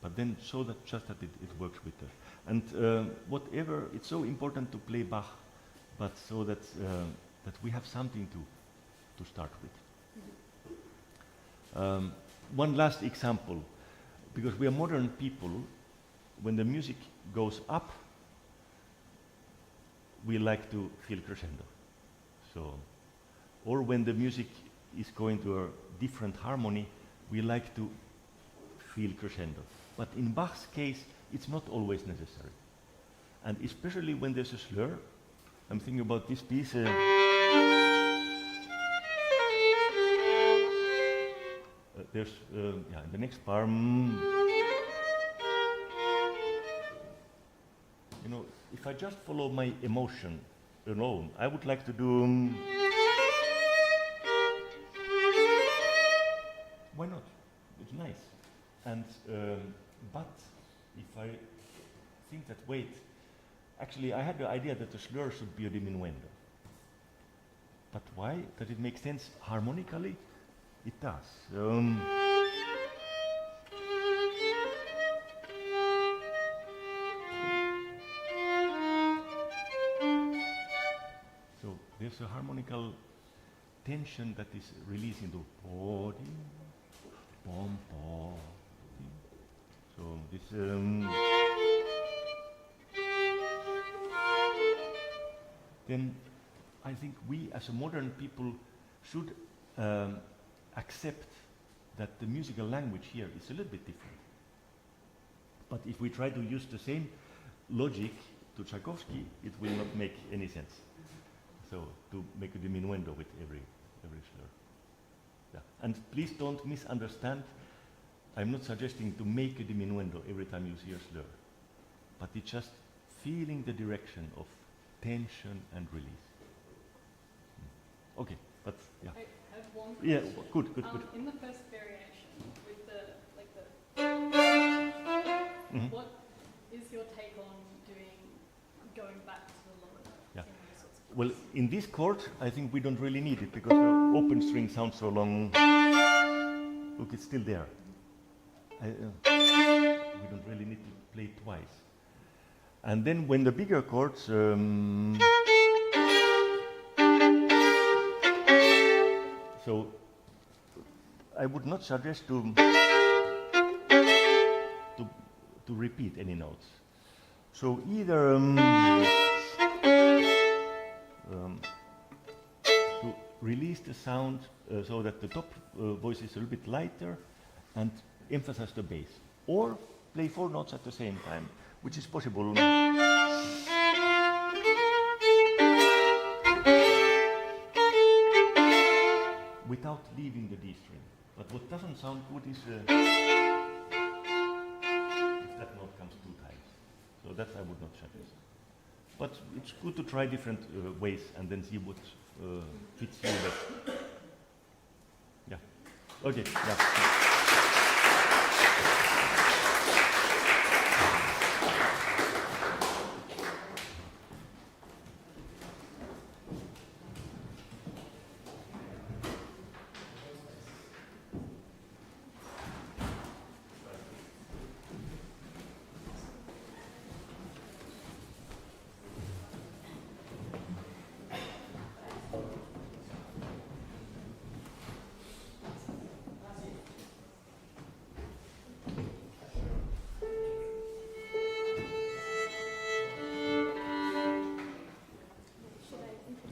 But then show that just that it works with us. And whatever, it's so important to play Bach, but so that that we have something to start with. One last example, because we are modern people, when the music goes up, we like to feel crescendo. So, or when the music is going to a different harmony, we like to feel crescendo. But in Bach's case, it's not always necessary. And especially when there's a slur, I'm thinking about this piece. There's, in the next bar, if I just follow my emotion alone, I would like to do. Why not? if I think that, wait, actually I had the idea that the slur should be a diminuendo. But why? Does it make sense harmonically? It does. So there's a harmonical tension that is released into body, bom, body. So this then I think we as a modern people should accept that the musical language here is a little bit different. But if we try to use the same logic to Tchaikovsky, it will not make any sense. So to make a diminuendo with every slur. Yeah. And please don't misunderstand. I'm not suggesting to make a diminuendo every time you see a slur, but it's just feeling the direction of tension and release. Okay, but yeah. I have one Yeah, question. good. In the first variation, with the what is your take on going back to the lower notes? Yeah. In those sorts of Well, cases? in this chord, I think we don't really need it because the open string sounds so long. Look, it's still there. We don't really need to play it twice. And then when the bigger chords, so I would not suggest to repeat any notes. So either to release the sound so that the top voice is a little bit lighter and emphasize the bass, or play 4 notes at the same time, which is possible. Without leaving the D string. But what doesn't sound good is if that note comes 2 times. So that I would not suggest. But it's good to try different ways and then see what fits you best. Yeah. Okay. Yeah.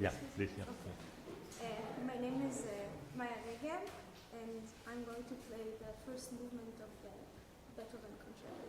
Yeah, please, yeah. My name is Regev, and I'm going to play the first movement of the Beethoven Concerto.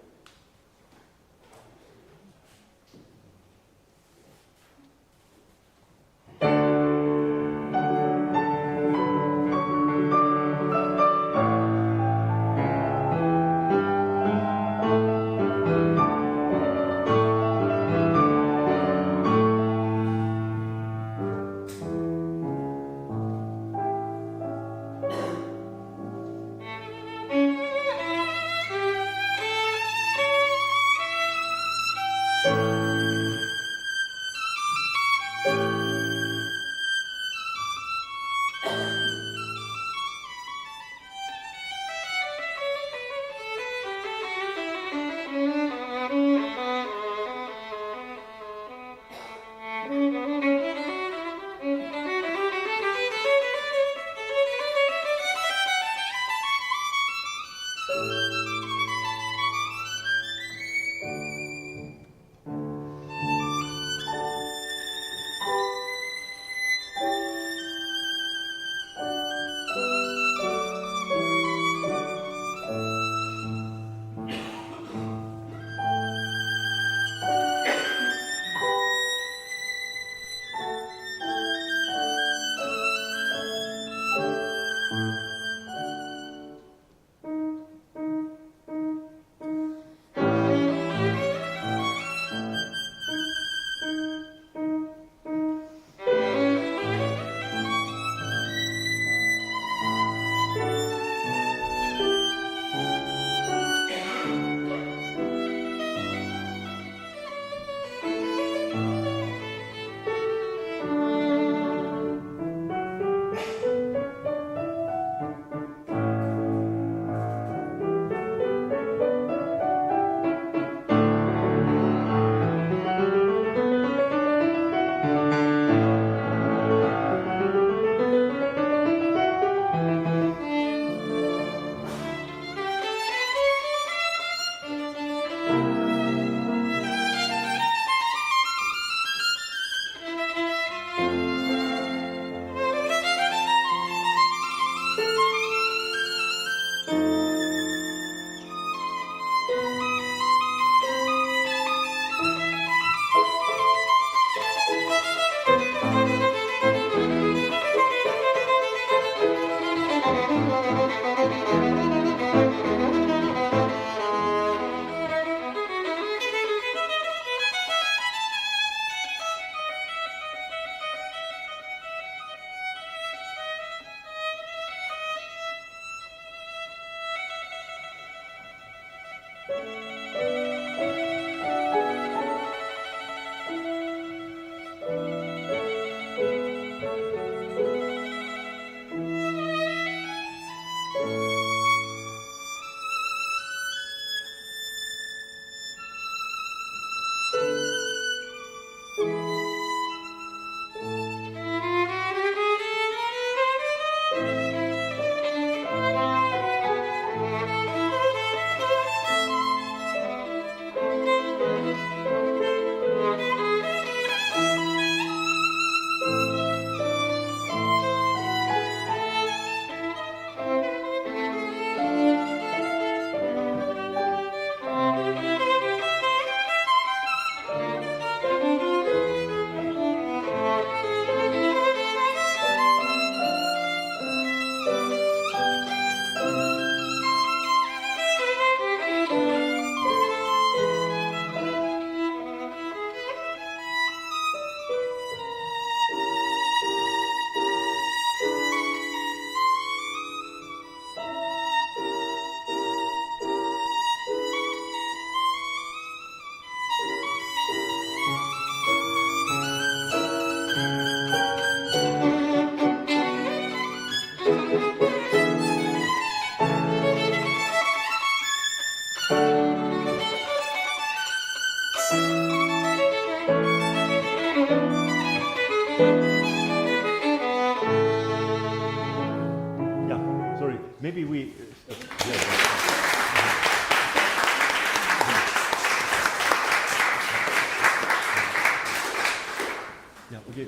Yeah, okay.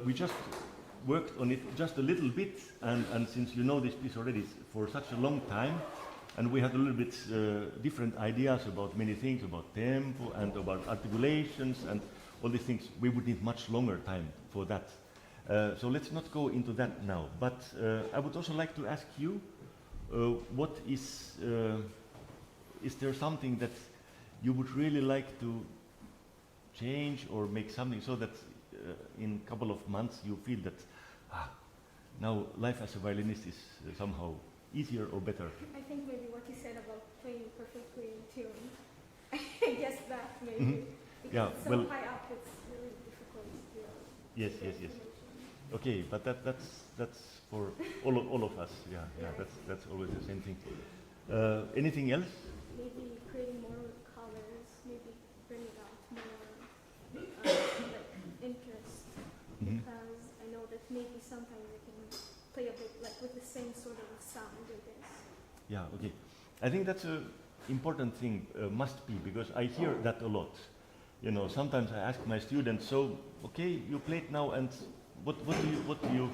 We just worked on it just a little bit, and since you know this piece already for such a long time, and we had a little bit different ideas about many things, about tempo and about articulations and all these things, we would need much longer time for that. So let's not go into that now. But I would also like to ask you, what is there something that you would really like to change or make something so that in a couple of months you feel that now life as a violinist is somehow easier or better? I think maybe what you said about playing perfectly in tune. I guess that maybe. Mhm. Because Yeah, it's so well, high up, it's really difficult to yes, get yes, yes. information. Okay, but that's for all of us. Yeah, that's always the same thing. Anything else? Maybe creating more colors, maybe bringing out more like interest. Mhm. Because I know that maybe sometimes I can play a bit like with the same sort of sound, I guess. Yeah, okay. I think that's a important thing, must be, because I hear that a lot. You know, sometimes I ask my students, so, okay, you played now, and what do you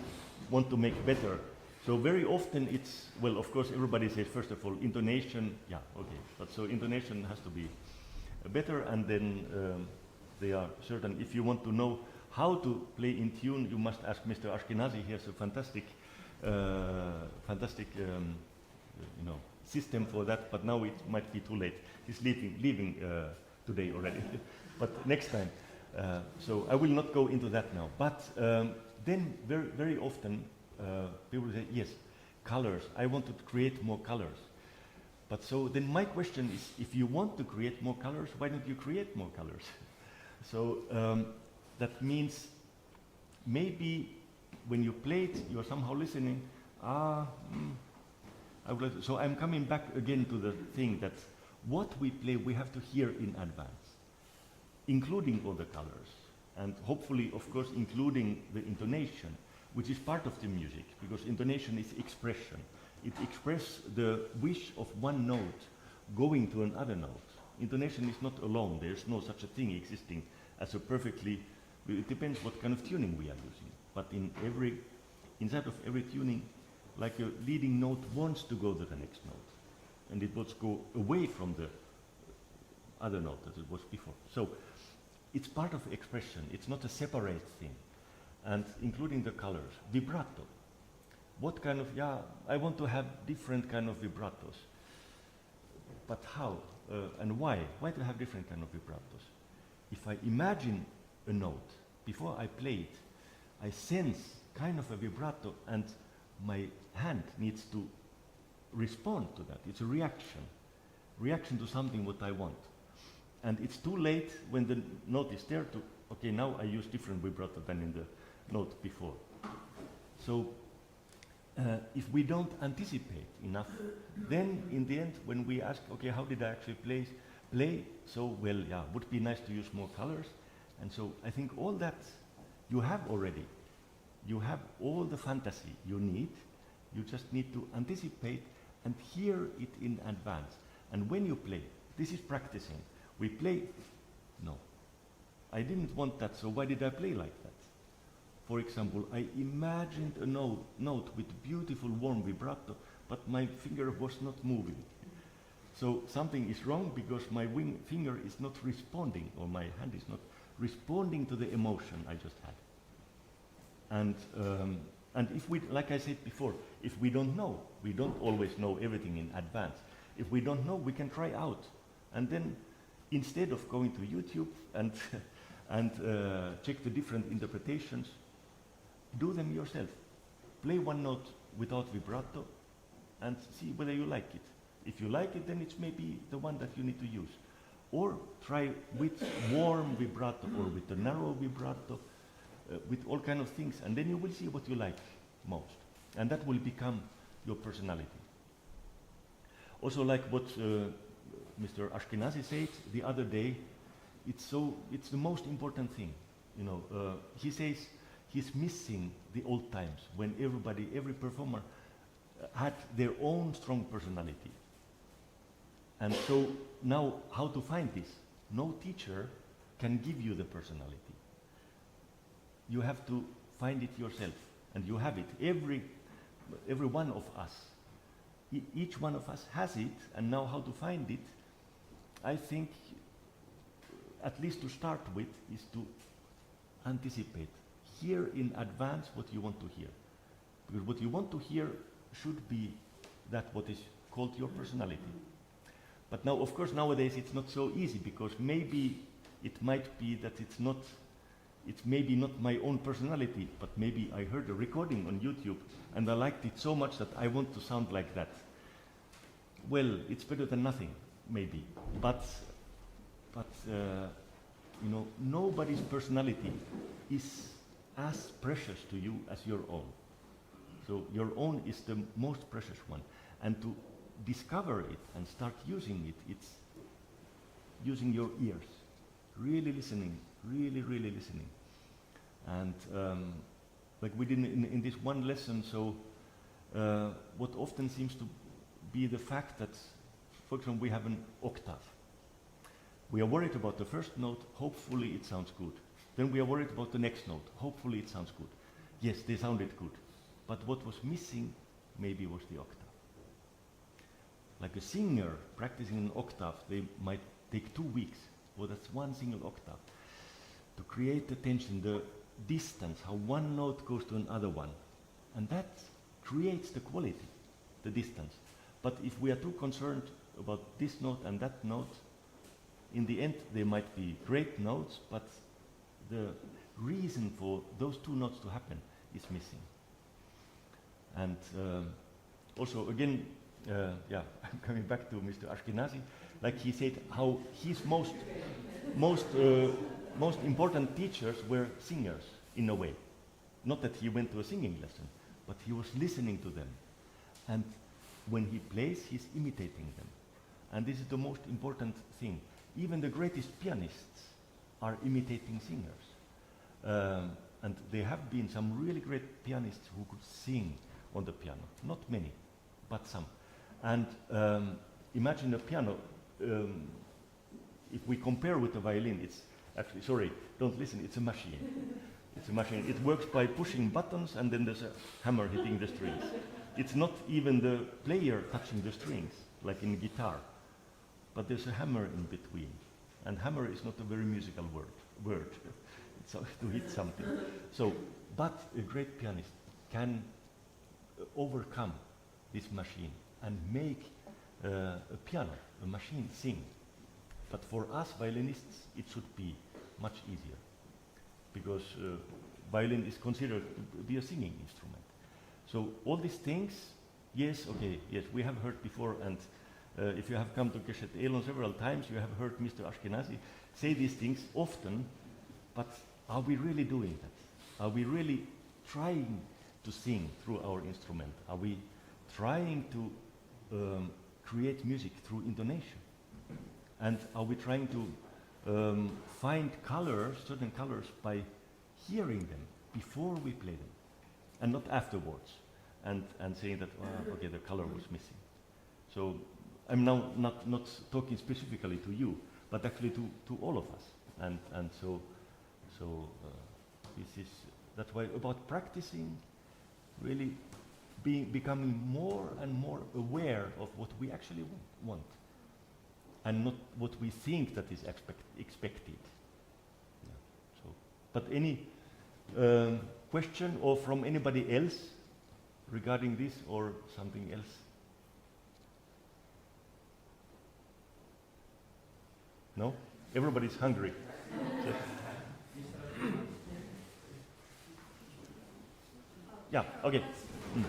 want to make better? So very often it's, well, of course, everybody says, first of all, intonation, yeah, okay. But so intonation has to be better, and then they are certain. If you want to know how to play in tune, you must ask Mr. Ashkenazi. He has a fantastic system for that, but now it might be too late. He's leaving today already, but next time. So I will not go into that now. But then very often people say, yes, colors. I want to create more colors. But so then my question is, if you want to create more colors, why don't you create more colors? So that means maybe when you play it, you are somehow listening, so I'm coming back again to the thing that what we play, we have to hear in advance, including all the colors, and hopefully, of course, including the intonation, which is part of the music, because intonation is expression. It expresses the wish of one note going to another note. Intonation is not alone. There's no such a thing existing as a perfectly, it depends what kind of tuning we are using. But inside of every tuning, like a leading note wants to go to the next note, and it wants to go away from the other note that it was before. So it's part of expression. It's not a separate thing. And including the colors, vibrato. What kind of, I want to have different kind of vibratos. But how and why? Why to have different kind of vibratos? If I imagine a note, before I play it, I sense kind of a vibrato, and my hand needs to respond to that. It's a reaction to something what I want. And it's too late when the note is there to, okay, now I use different vibrato than in the note before. So if we don't anticipate enough, then in the end, when we ask, okay, how did I actually play so well? Yeah, would be nice to use more colors. And so I think all that you have already. You have all the fantasy you need. You just need to anticipate and hear it in advance. And when you play, this is practicing. We play, no, I didn't want that, so why did I play like that? For example, I imagined a note with beautiful warm vibrato, but my finger was not moving. So something is wrong because my finger is not responding, or my hand is not responding to the emotion I just had. And if we, like I said before, if we don't know, we don't always know everything in advance. If we don't know, we can try out. And then instead of going to YouTube and check the different interpretations, do them yourself. Play one note without vibrato and see whether you like it. If you like it, then it's maybe the one that you need to use. Or try with warm vibrato or with a narrow vibrato, with all kind of things, and then you will see what you like most. And that will become your personality. Also, like what Mr. Ashkenazi said the other day, it's the most important thing. You know, he says he's missing the old times when every performer had their own strong personality. And so now, how to find this? No teacher can give you the personality. You have to find it yourself, and you have it. Every one of us, each one of us has it, and now how to find it, I think, at least to start with, is to anticipate. Hear in advance what you want to hear. Because what you want to hear should be that what is called your personality. But now, of course, nowadays it's not so easy, because maybe it might be that it's maybe not my own personality, but maybe I heard a recording on YouTube and I liked it so much that I want to sound like that. Well, it's better than nothing, maybe. But you know, nobody's personality is as precious to you as your own. So your own is the most precious one. And to discover it and start using it, it's using your ears, really listening, really listening. And like we did in this one lesson, so what often seems to be the fact that, for example, we have an octave. We are worried about the first note, hopefully it sounds good. Then we are worried about the next note, hopefully it sounds good. Yes, they sounded good. But what was missing maybe was the octave. Like a singer practicing an octave, they might take 2 weeks, or that's one single octave, to create the tension, the distance, how one note goes to another one. And that creates the quality, the distance. But if we are too concerned about this note and that note, in the end they might be great notes, but the reason for those 2 notes to happen is missing. And also, again, I'm coming back to Mr. Ashkenazi, like he said, how his most important teachers were singers, in a way. Not that he went to a singing lesson, but he was listening to them. And when he plays, he's imitating them. And this is the most important thing. Even the greatest pianists are imitating singers. And there have been some really great pianists who could sing on the piano. Not many, but some. And imagine a piano, if we compare with the violin, it's actually, sorry, don't listen, it's a machine. It's a machine. It works by pushing buttons, and then there's a hammer hitting the strings. It's not even the player touching the strings, like in guitar, but there's a hammer in between. And hammer is not a very musical word. It's to hit something. So, but a great pianist can overcome this machine and make a piano, a machine, sing. But for us violinists, it should be much easier, because violin is considered to be a singing instrument. So all these things, yes, we have heard before, and if you have come to Keshet Eilon several times, you have heard Mr. Ashkenazi say these things often, but are we really doing that? Are we really trying to sing through our instrument? Are we trying to create music through intonation? And are we trying to find colors, certain colors, by hearing them before we play them, and not afterwards, and saying that, okay, the color was missing. So I'm now not talking specifically to you, but actually to all of us. And so this is, that's why about practicing, really becoming more and more aware of what we actually want, and not what we think that is expected. Yeah, so, but any question or from anybody else regarding this or something else? No? Everybody's hungry. Yeah, okay. Mm.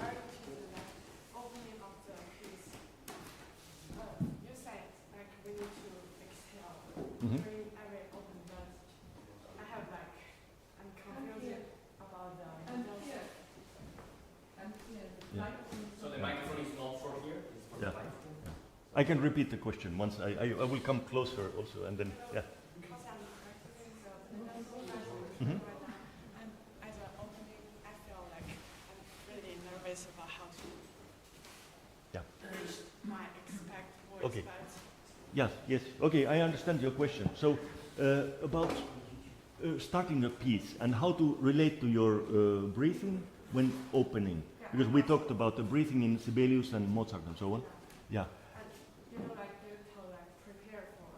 Opening of the piece, you said like we need to exhale during every open, but I have like, I'm confused about the notes. Yeah. So the microphone is not for here, it's for Yeah. the microphone? I can repeat the question once. I will come closer also, and then, yeah. Because I'm practicing the notes Mhm. right now, and as an opening, I feel like I'm really nervous about how to might expect voice, Okay. but Yes, yes. Okay, I understand your question. So, about starting a piece and how to relate to your breathing when opening. Because we talked about the breathing in Sibelius and Mozart and so on. Yeah. and you know, like you told, like prepare for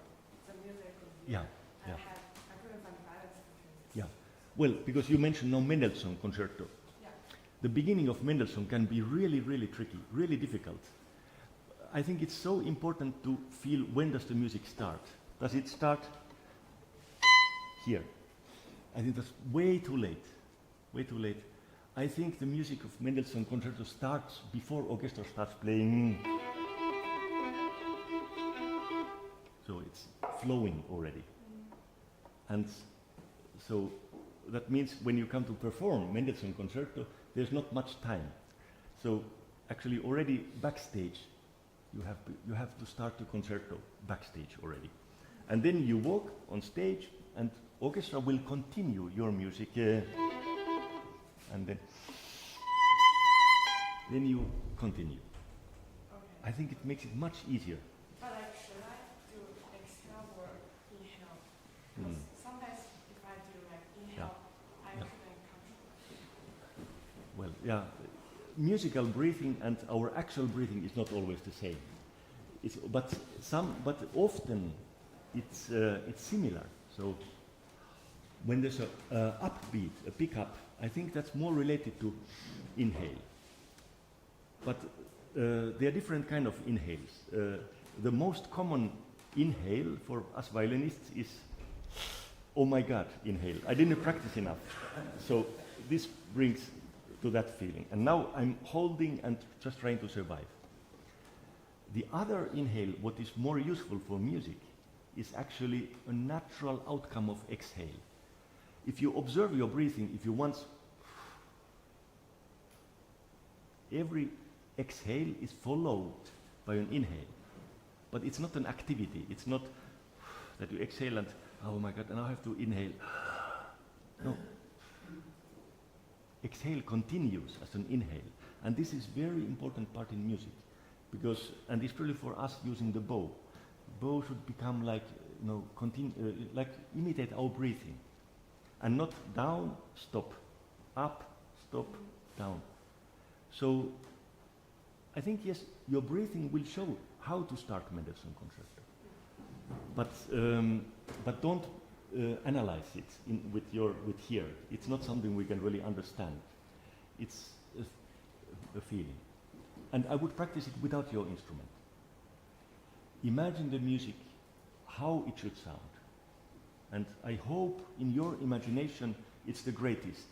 the music of the Yeah, and yeah. I couldn't find balance between this. Yeah. Well, because you mentioned now Mendelssohn Concerto. Yeah. The beginning of Mendelssohn can be really, really tricky, really difficult. I think it's so important to feel when does the music start. Does it start here? I think that's way too late. Way too late. I think the music of Mendelssohn Concerto starts before orchestra starts playing. So it's flowing already. And so that means when you come to perform Mendelssohn Concerto, there's not much time. So actually already backstage, you have to start the concerto backstage already. And then you walk on stage and orchestra will continue your music. And then you continue. Okay. I think it makes it much easier. But like, should I do exhale or inhale? Because sometimes if I do like inhale, I Yeah. couldn't control. Well, yeah, musical breathing and our actual breathing is not always the same. But often it's similar. So when there's a upbeat, a pickup, I think that's more related to inhale. But there are different kind of inhales. The most common inhale for us violinists is, oh my God, inhale. I didn't practice enough. So this brings to that feeling. And now I'm holding and just trying to survive. The other inhale, what is more useful for music, is actually a natural outcome of exhale. If you observe your breathing, if you once, every exhale is followed by an inhale. But it's not an activity. It's not that you exhale and, oh my God, and I have to inhale. No. Exhale continues as an inhale. And this is very important part in music. Because, and especially for us using the bow. Bow should become like, like imitate our breathing. And not down, stop, up, stop, down. So, I think, yes, your breathing will show how to start Mendelssohn Concerto. But don't analyze it with here. It's not something we can really understand. It's a feeling. And I would practice it without your instrument. Imagine the music, how it should sound. And I hope in your imagination it's the greatest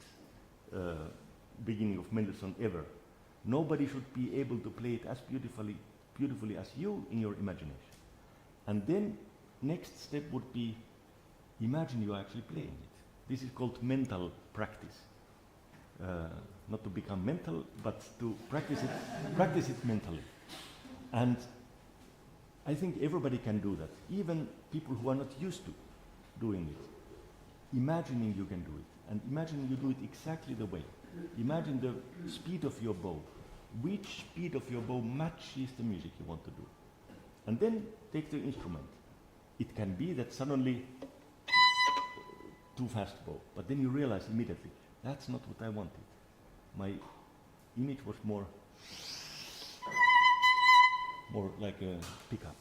beginning of Mendelssohn ever. Nobody should be able to play it as beautifully as you in your imagination. And then next step would be imagine you are actually playing it. This is called mental practice. Not to become mental, but to practice it mentally. And I think everybody can do that, even people who are not used to doing it. Imagining you can do it, and imagining you do it exactly the way. Imagine the speed of your bow. Which speed of your bow matches the music you want to do. And then take the instrument. It can be that suddenly too fast bow, but then you realize immediately, that's not what I wanted. My image was more like a pickup.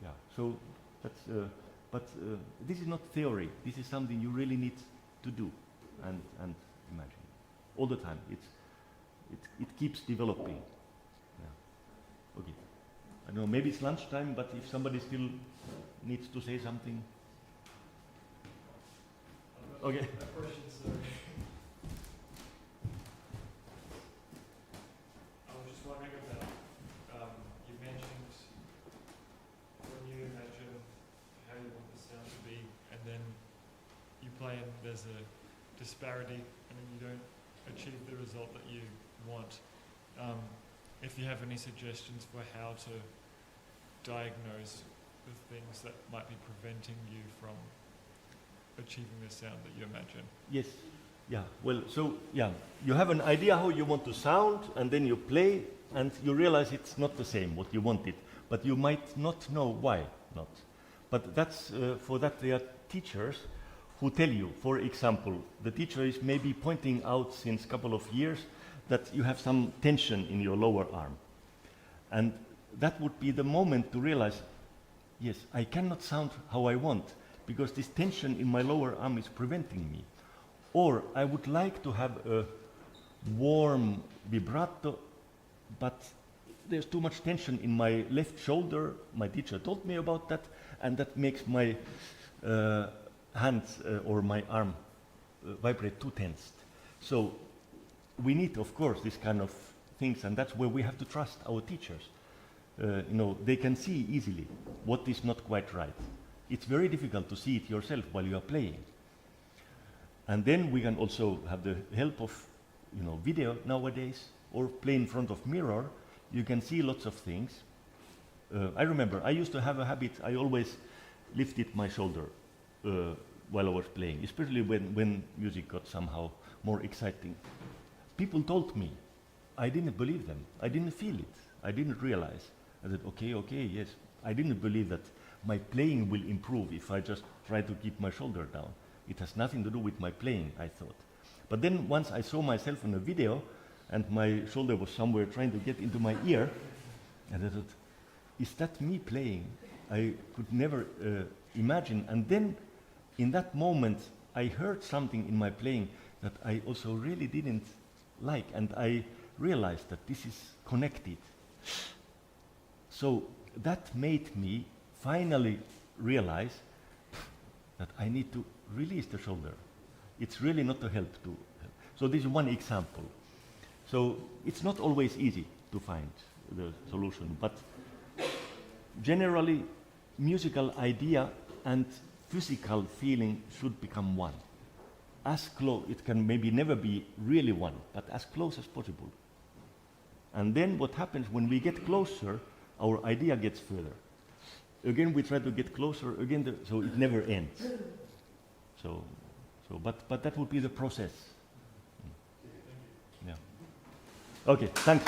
Yeah. So that's. But this is not theory. This is something you really need to do and imagine all the time. It keeps developing. Yeah. Okay. I don't know. Maybe it's lunchtime, but if somebody still needs to say something. Okay. I was just wondering about, you mentioned when you imagine how you want the sound to be, and then you play and there's a disparity, and then you don't achieve the result that you want. If you have any suggestions for how to diagnose the things that might be preventing you from achieving the sound that you imagine. Yes, Yeah, well, so, yeah, you have an idea how you want to sound, and then you play, and you realize it's not the same, what you wanted, but you might not know why not. But that's, for that there are teachers who tell you, for example, the teacher is maybe pointing out since a couple of years that you have some tension in your lower arm. And that would be the moment to realize, yes, I cannot sound how I want, because this tension in my lower arm is preventing me. Or I would like to have a warm vibrato, but there's too much tension in my left shoulder. My teacher told me about that, and that makes my hands or my arm vibrate too tensed. So we need, of course, this kind of things, and that's where we have to trust our teachers. You know, they can see easily what is not quite right. It's very difficult to see it yourself while you are playing. And then we can also have the help of, you know, video nowadays, or play in front of mirror. You can see lots of things. I remember I used to have a habit. I always lifted my shoulder while I was playing, especially when music got somehow more exciting. People told me. I didn't believe them. I didn't feel it. I didn't realize. I said, okay, yes. I didn't believe that my playing will improve if I just try to keep my shoulder down. It has nothing to do with my playing, I thought. But then once I saw myself in a video, and my shoulder was somewhere trying to get into my ear, and I thought, is that me playing? I could never imagine. And then in that moment, I heard something in my playing that I also really didn't like, and I realized that this is connected. So that made me finally realize that I need to release the shoulder. It's really not a help to help. So this is one example. So it's not always easy to find the solution, but generally musical idea and physical feeling should become one. As close, it can maybe never be really one, but as close as possible. And then what happens when we get closer, our idea gets further. Again, we try to get closer, again, so it never ends. But that would be the process. Yeah. Okay, thanks.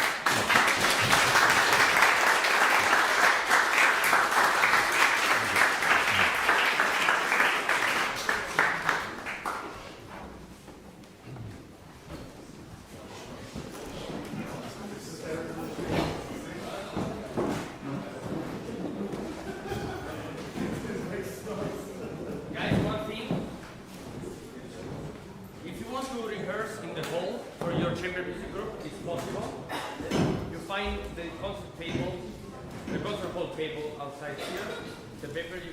The concert table outside here, the paper you